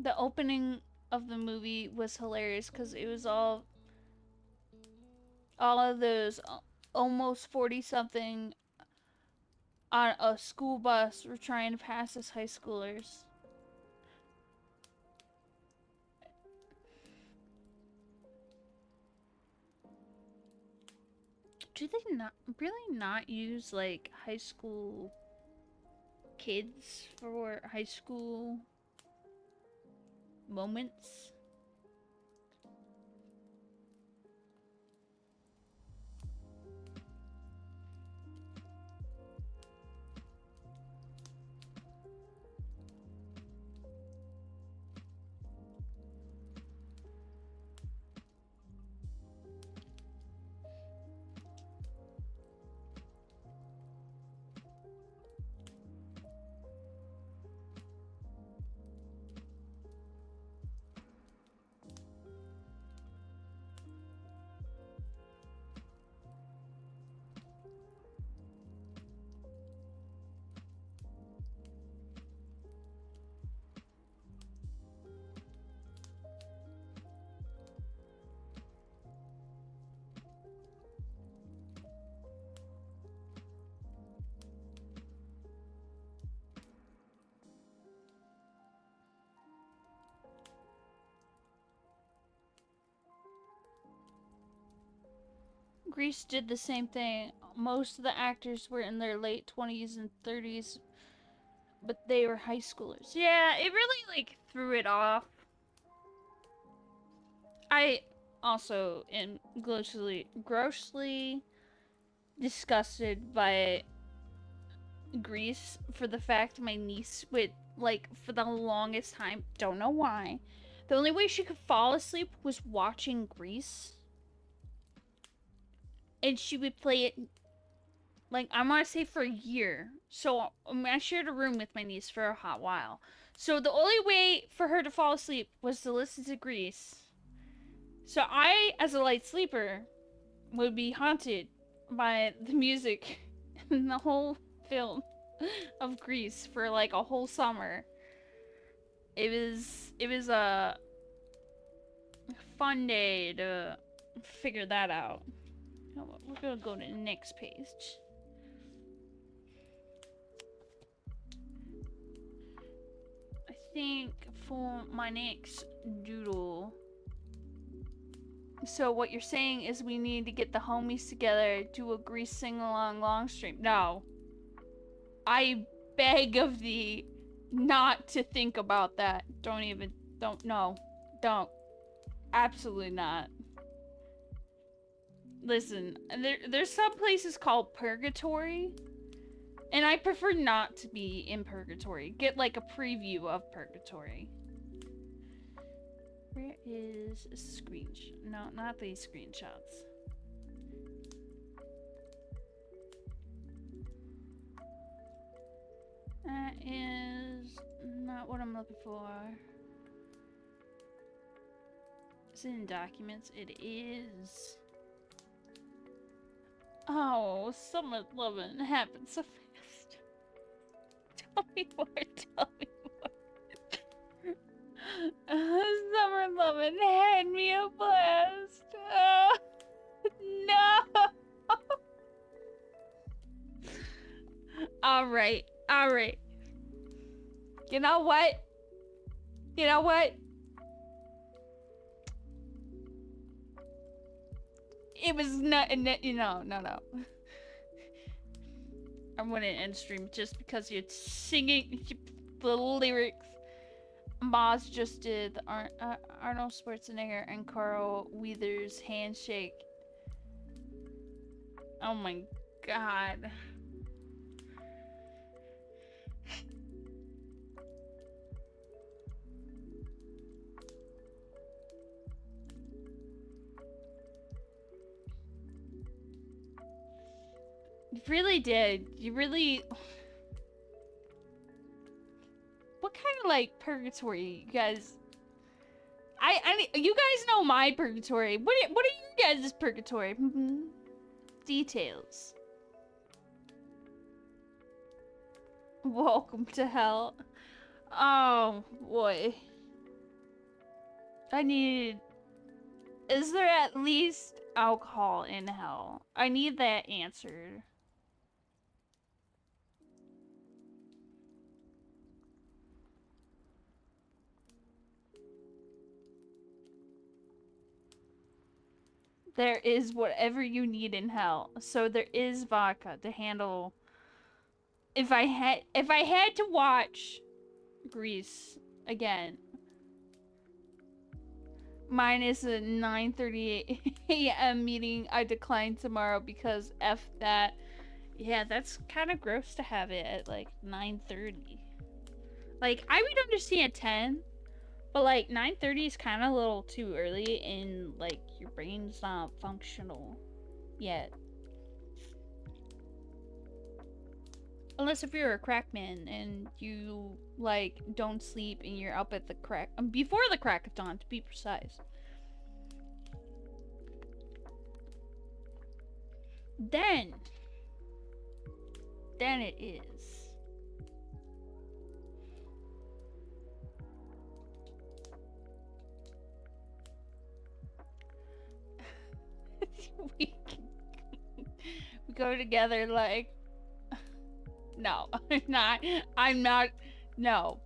The opening of the movie was hilarious because it was all of those almost 40-something on a school bus were trying to pass as high schoolers. Do they not use like high school kids for high school moments? Grease did the same thing. Most of the actors were in their late 20s and 30s, but they were high schoolers. Yeah, it really, like, threw it off. I also am grossly disgusted by Grease for the fact my niece would, like, for the longest time, don't know why, the only way she could fall asleep was watching Grease. And she would play it, like, I want to say for a year. So I shared a room with my niece for a hot while. So the only way for her to fall asleep was to listen to Grease. So I, as a light sleeper, would be haunted by the music in the whole film of Grease for like a whole summer. It was a fun day to figure that out. We're gonna go to the next page. I think for my next doodle. So what you're saying is we need to get the homies together, do a Grease sing-along long stream. No. I beg of thee not to think about that. Don't. Absolutely not. Listen, there's some places called purgatory, and I prefer not to be in purgatory. Get like a preview of purgatory. Where is a screenshot? No, not these screenshots. That is not what I'm looking for. Is it in documents? It is. Oh, summer loving happened so fast. Tell me more, tell me more. Summer loving had me a blast. No! Alright. You know what? It was not, no. I'm gonna end stream just because you're singing the lyrics. Moz just did the Arnold Schwarzenegger and Carl Weathers handshake. Oh my god. You really did. You really... What kind of, like, purgatory, you guys... you guys know my purgatory. What are you guys' purgatory? Details. Welcome to hell. Oh, boy. Is there at least alcohol in hell? I need that answered. There is whatever you need in hell. So there is vodka to handle. If I had to watch Grease again, mine is a 9:38 a.m. meeting. I declined tomorrow because F that. Yeah, that's kind of gross to have it at like 9:30. Like, I would understand 10, but like 9:30 is kind of a little too early and like your brain's not functional yet. Unless if you're a crack man and you like don't sleep and you're up at the crack before the crack of dawn, to be precise. Then it is. we go together like. No, I'm not. No.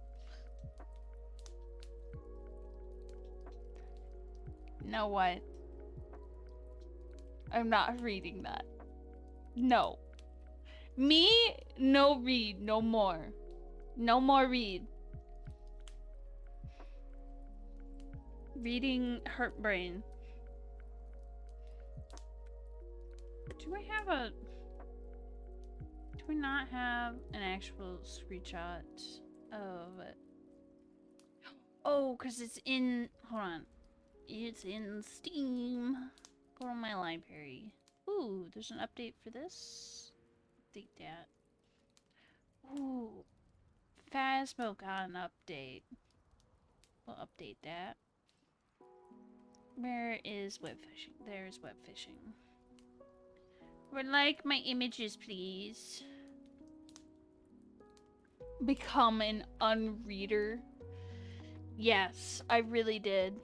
Know what? I'm not reading that. No. Me, no read, no more. No more read. Reading hurt brain. Do I have a... Do we not have an actual screenshot of it? Oh, because it's in... Hold on. It's in Steam. Go to my library. Ooh, there's an update for this. Update that. Ooh. Phasmo got an update. We'll update that. Where is web fishing? There's web fishing. Would like my images, please. Become an unreader. Yes, I really did.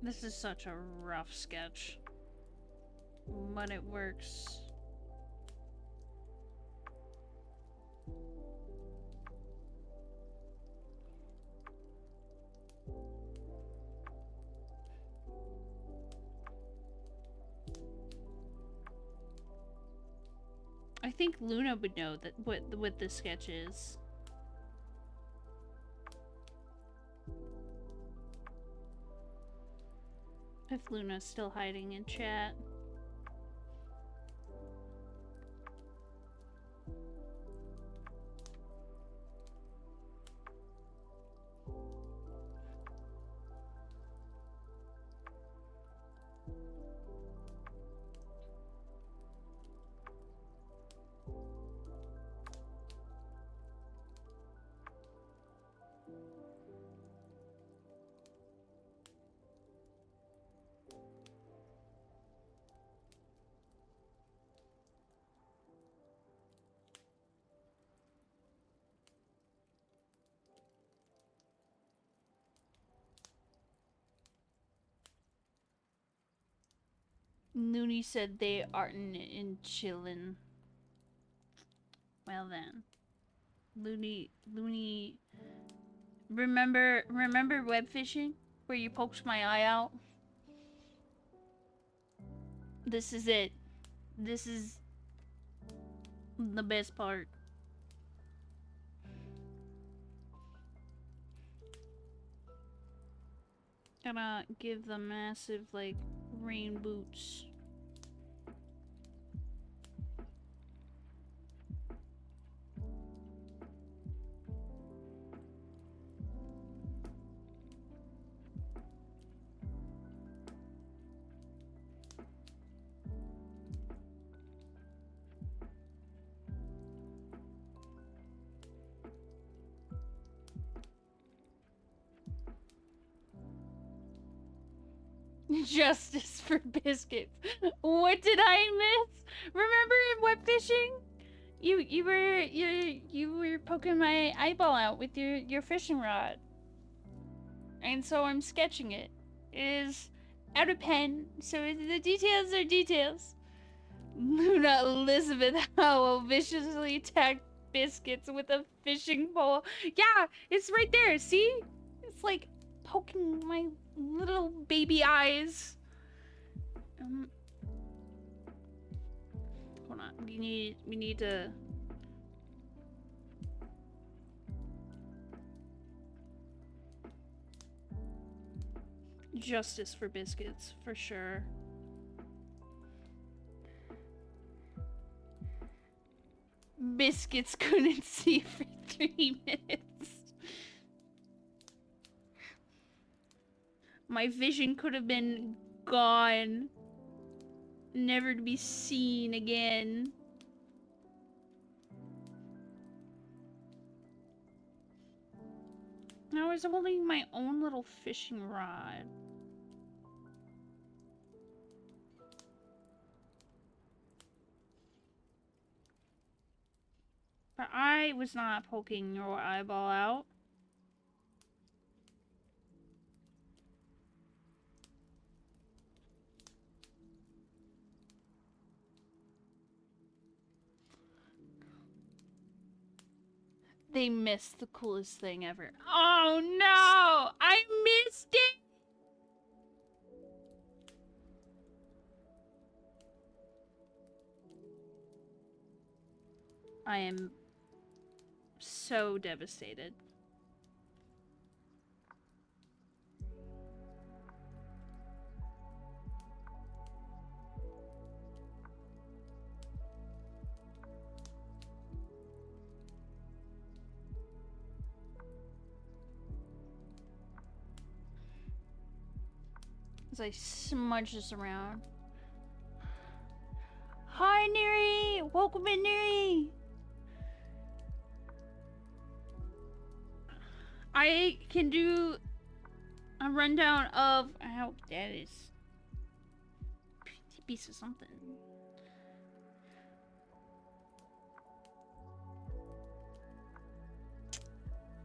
This is such a rough sketch, but it works. I think Luna would know that what this sketch is. If Luna's still hiding in chat. Looney said they aren't in chillin'. Well then. Looney... Remember web fishing? Where you poked my eye out? This is it. This is the best part. Gotta give the massive, like, rain boots. Justice for biscuits. What did I miss? Remember in web fishing? You were poking my eyeball out with your fishing rod. And so I'm sketching it. It is out of pen, so the details are details. Luna Elizabeth Howell viciously attacked biscuits with a fishing pole. Yeah, it's right there, see? It's like poking my little baby eyes. Hold on, we need to... Justice for biscuits, for sure. Biscuits couldn't see for 3 minutes. My vision could have been gone. Never to be seen again. I was holding my own little fishing rod. But I was not poking your eyeball out. They missed the coolest thing ever. Oh no! I missed it! I am so devastated. As I smudge this around. Hi, Neri! Welcome in, Neri! I can do a rundown of how that is. Piece of something.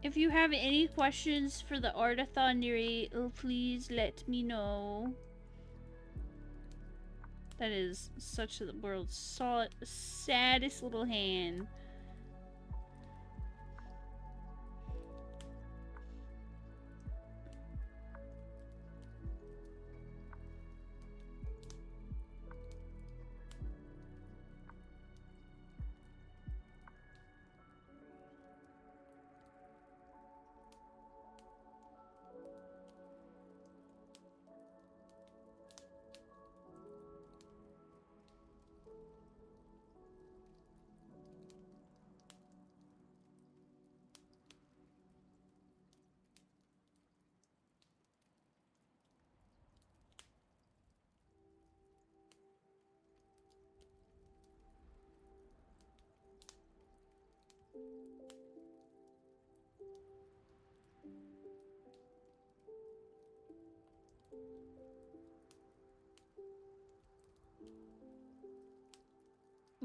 If you have any questions for the artathon, Neri, please let me know. That is such the world's saddest little hand.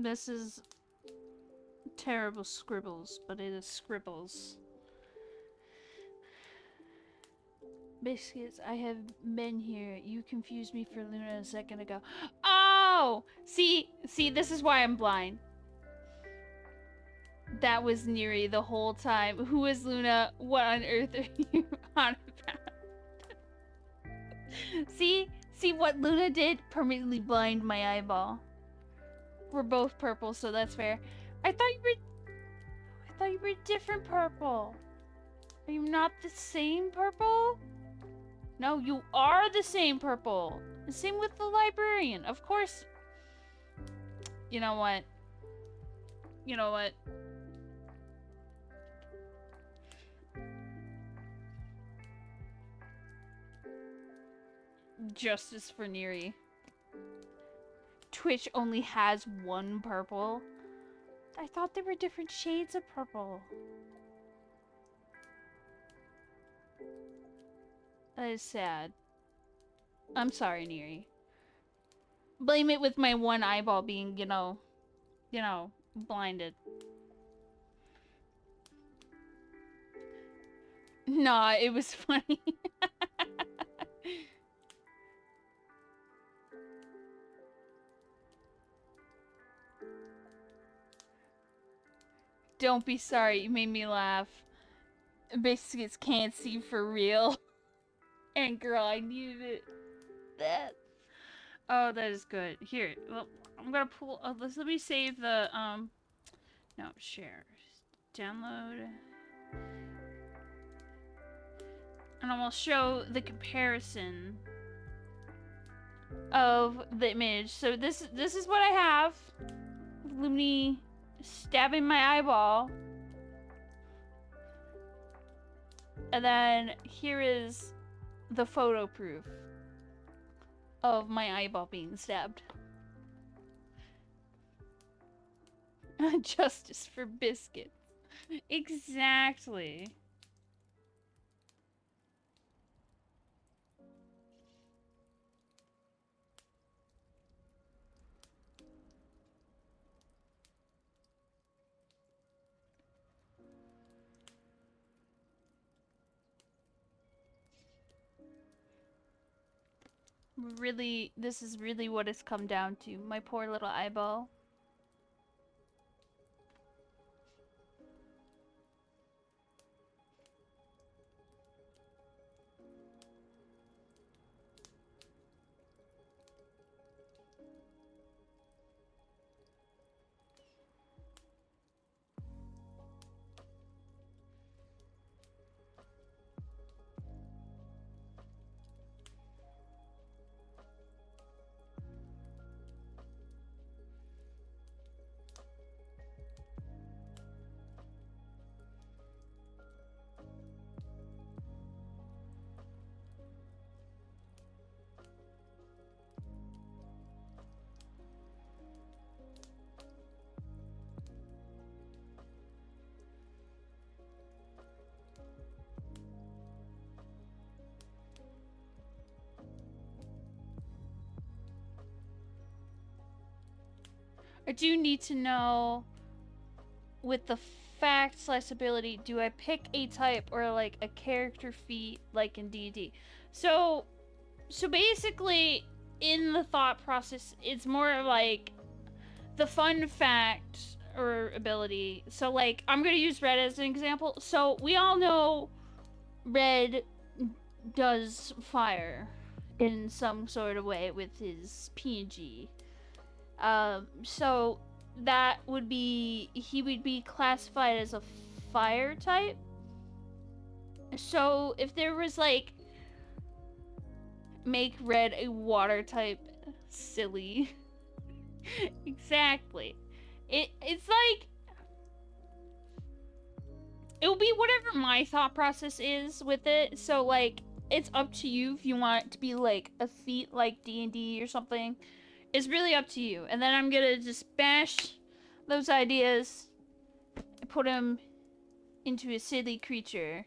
This is terrible scribbles, but it is scribbles. Biscuits, I have been here. You confused me for Luna a second ago. Oh! No! See, this is why I'm blind. That was Neri the whole time. Who is Luna? What on earth are you on about? See what Luna did? Permanently blind my eyeball. We're both purple, so that's fair. I thought you were different purple. Are you not the same purple? No, you are the same purple. The same with the librarian. Of course. You know what? You know what? Justice for Neri. Twitch only has one purple. I thought there were different shades of purple. That is sad. I'm sorry, Neri. Blame it with my one eyeball being, you know, blinded. Nah, it was funny. Don't be sorry, you made me laugh. Biscuits can't see for real. And girl, I needed it. That. Oh, that is good. Here, well, I'm gonna pull. Let me save the no, share, download, and I will show the comparison of the image. So this is what I have. Lumini stabbing my eyeball. And then here is the photo proof of my eyeball being stabbed. Justice for biscuits. Exactly. Really, this is really what it's come down to. My poor little eyeball. I do need to know with the fact/ability, do I pick a type or like a character feat like in D&D? So basically in the thought process, it's more like the fun fact or ability. So like I'm gonna use Red as an example. So we all know Red does fire in some sort of way with his PNG. So that would be, he would be classified as a fire type. So if there was like, make Red a water type, silly. Exactly. It's like, it will be whatever my thought process is with it. So like, it's up to you if you want it to be like a feat like D&D or something. It's really up to you. And then I'm gonna just bash those ideas and put them into a silly creature.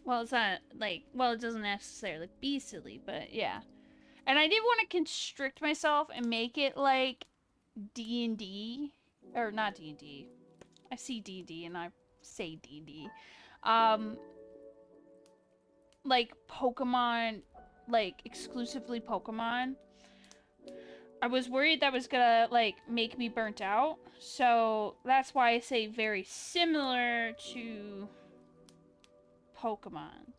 Well, it's not like, well, it doesn't necessarily be silly, but yeah. And I did want to constrict myself and make it like D&D, or not D&D. I see D&D and I say D&D. Like Pokemon like, exclusively Pokemon, I was worried that was gonna, like, make me burnt out. So that's why I say very similar to Pokemon.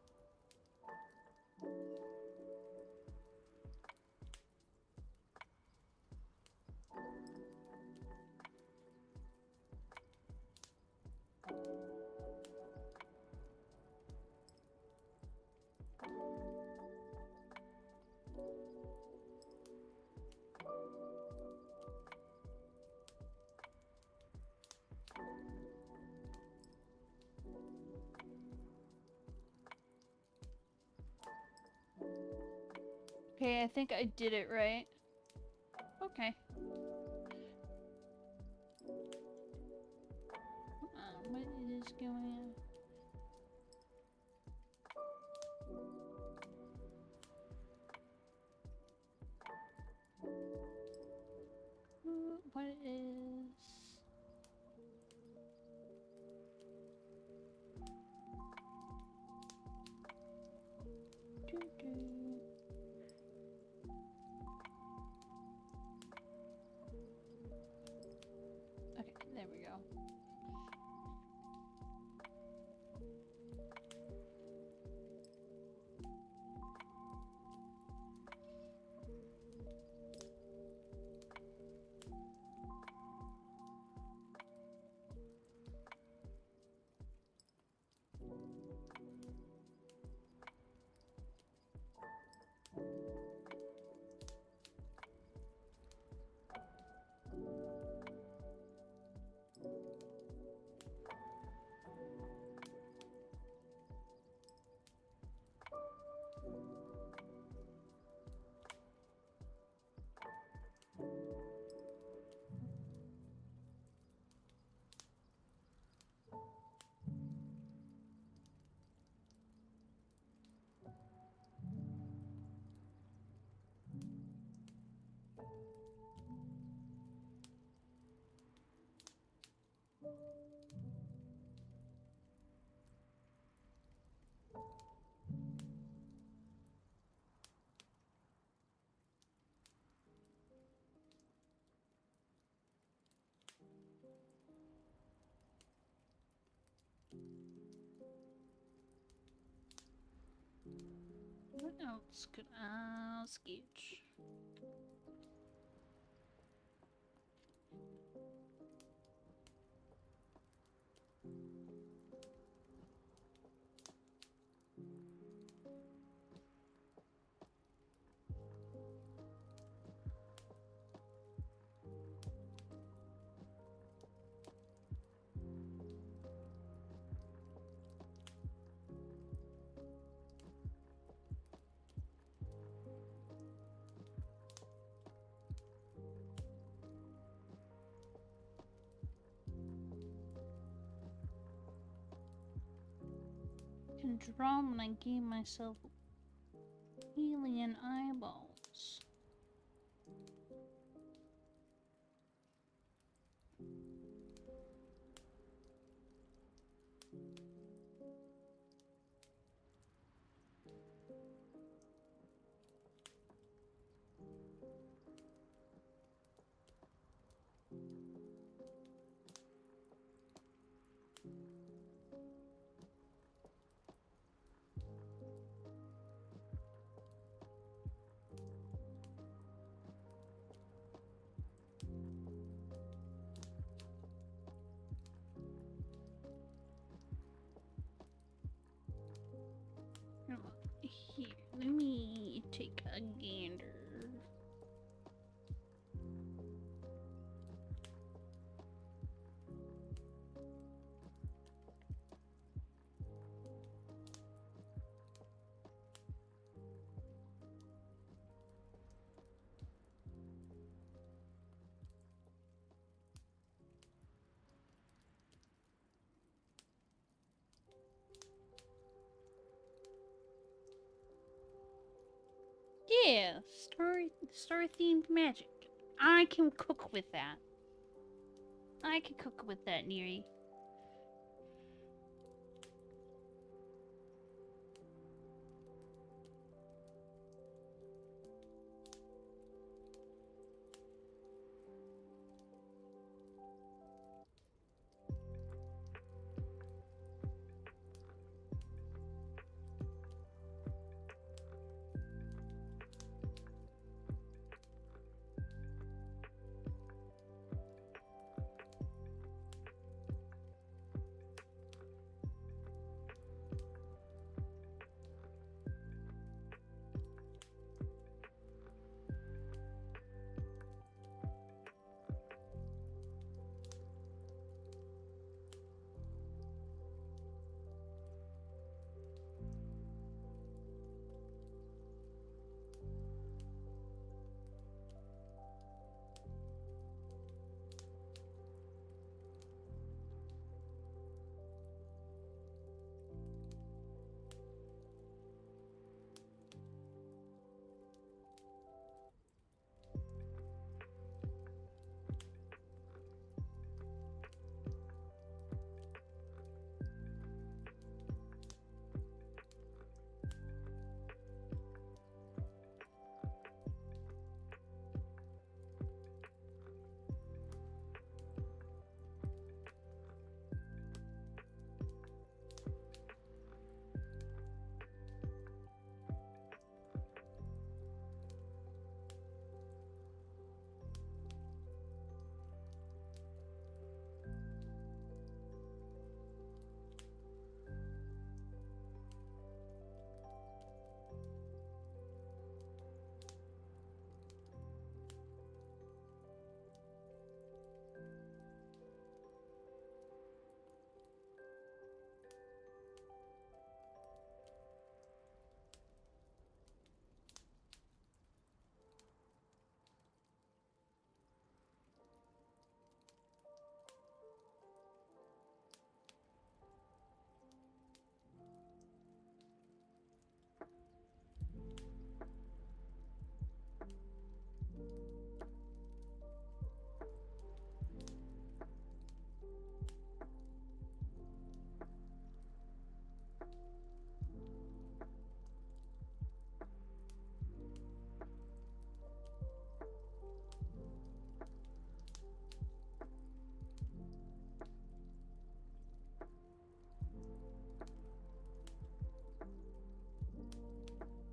Okay, I think I did it right. Okay. What is going on? What is... Okay, there we go. What else could I sketch? I can draw when I gave myself alien eyeballs. Here, let me take a gander. Yeah, story themed magic. I can cook with that. I can cook with that, Neri.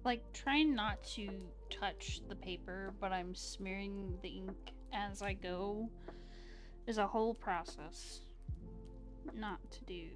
Like, trying not to touch the paper, but I'm smearing the ink as I go is a whole process not to do.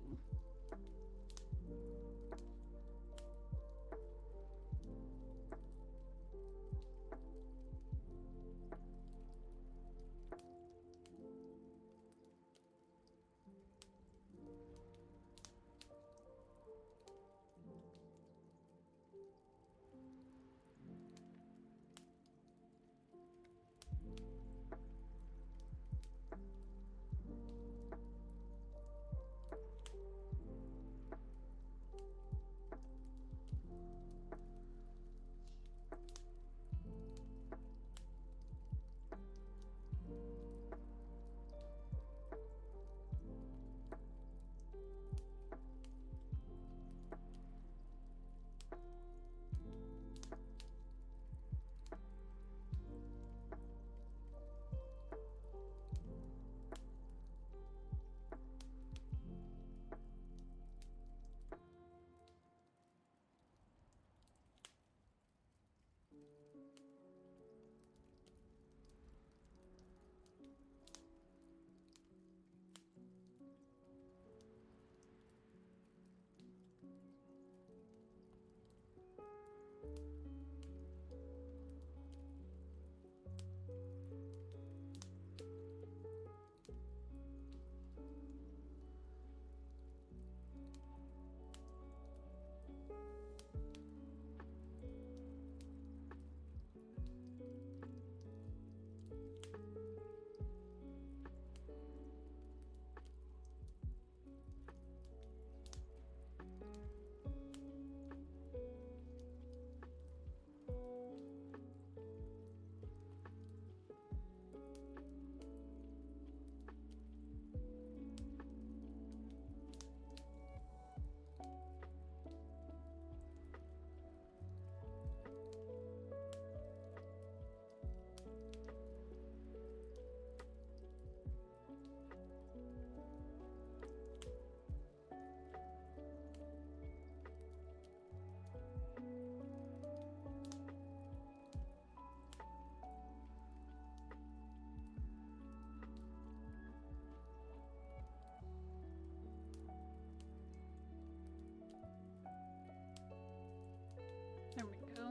There we go.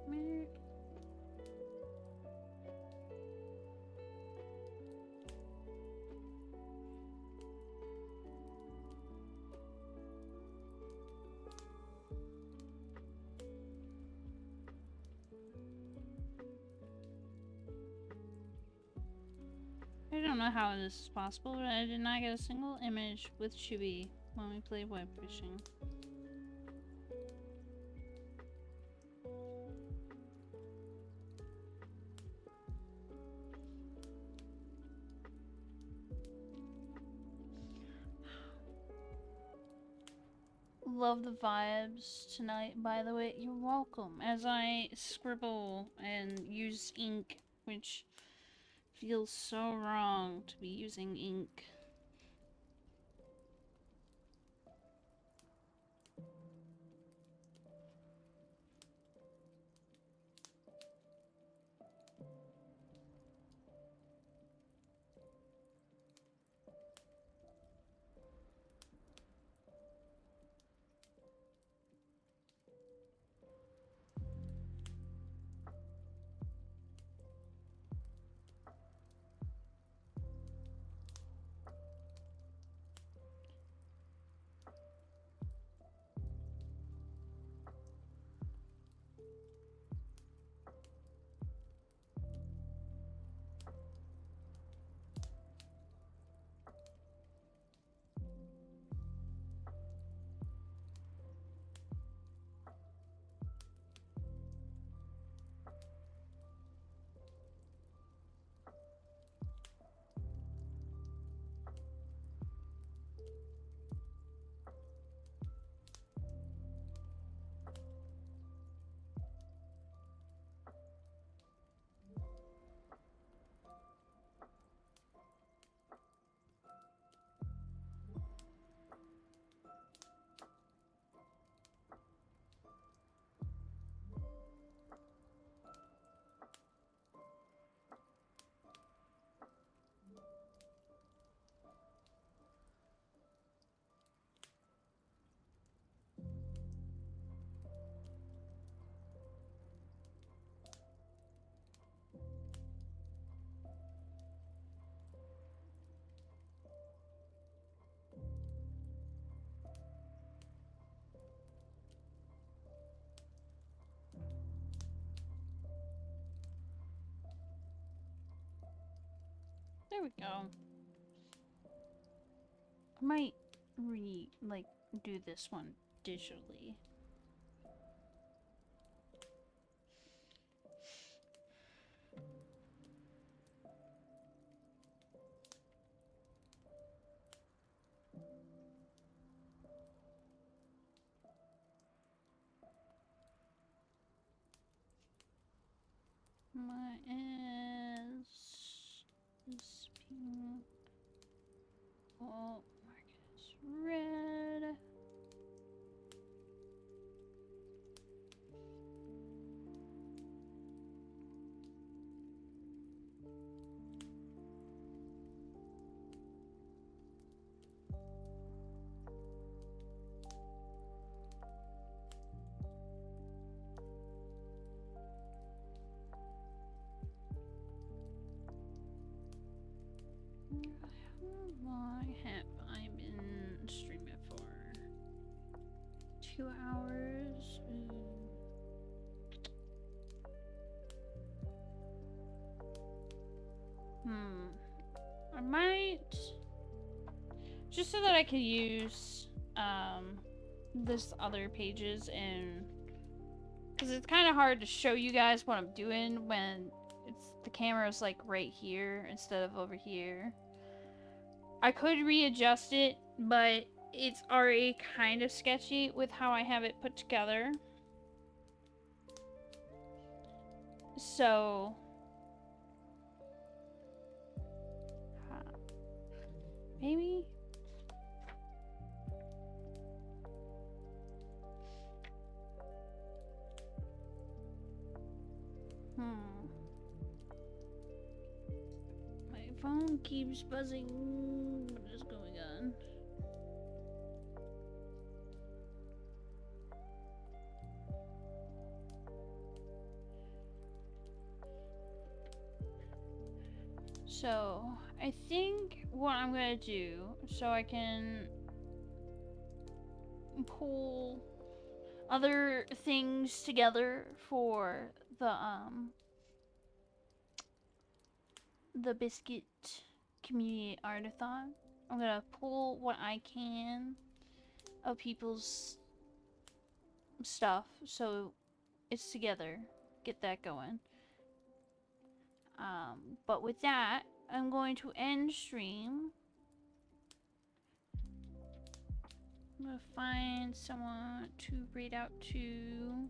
Meh. I don't know how this is possible, but I did not get a single image with Chewy when we played web fishing. Love the vibes tonight, by the way. You're welcome. As I scribble and use ink, which feels so wrong to be using ink. There we go. I might do this one digitally. My ass is pink. Oh, Marcus red. How long have I been streaming for? 2 hours? I might... just so that I could use, this other pages and... because it's kind of hard to show you guys what I'm doing when the camera's like right here instead of over here. I could readjust it, but it's already kind of sketchy with how I have it put together. So... maybe? My phone keeps buzzing. What is going on? So, I think what I'm gonna do, so I can pull other things together for the Biscuit Community Artathon. I'm gonna pull what I can of people's stuff, so it's together. Get that going. But with that, I'm going to end stream. I'm gonna find someone to raid out to.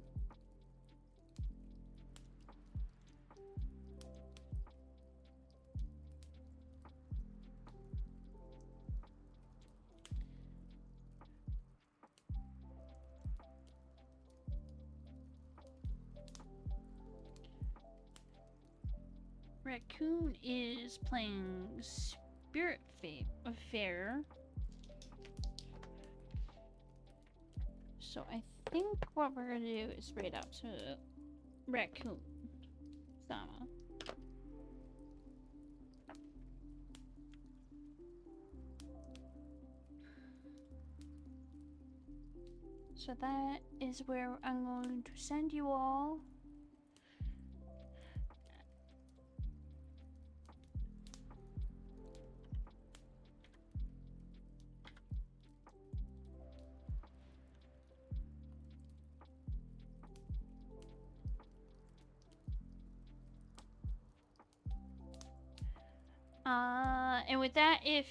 Raccoon is playing Spirit Fair. So I think what we're gonna do is raid out to Raccoon Sama. So that is where I'm going to send you all. And with that, if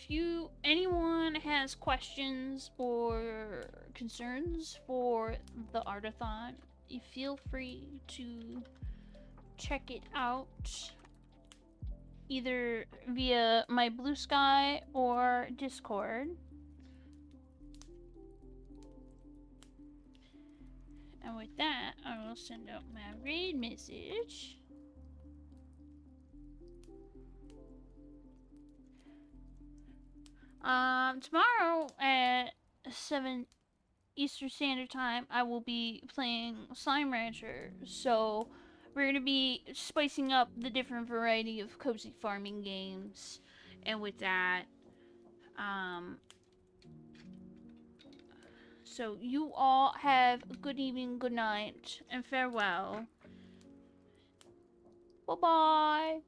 anyone has questions or concerns for the Artathon, you feel free to check it out either via my Blue Sky or Discord. And with that, I will send out my raid message. Tomorrow at 7 Eastern Standard Time, I will be playing Slime Rancher, so we're going to be spicing up the different variety of cozy farming games. And with that, so you all have a good evening, good night, and farewell. Bye-bye.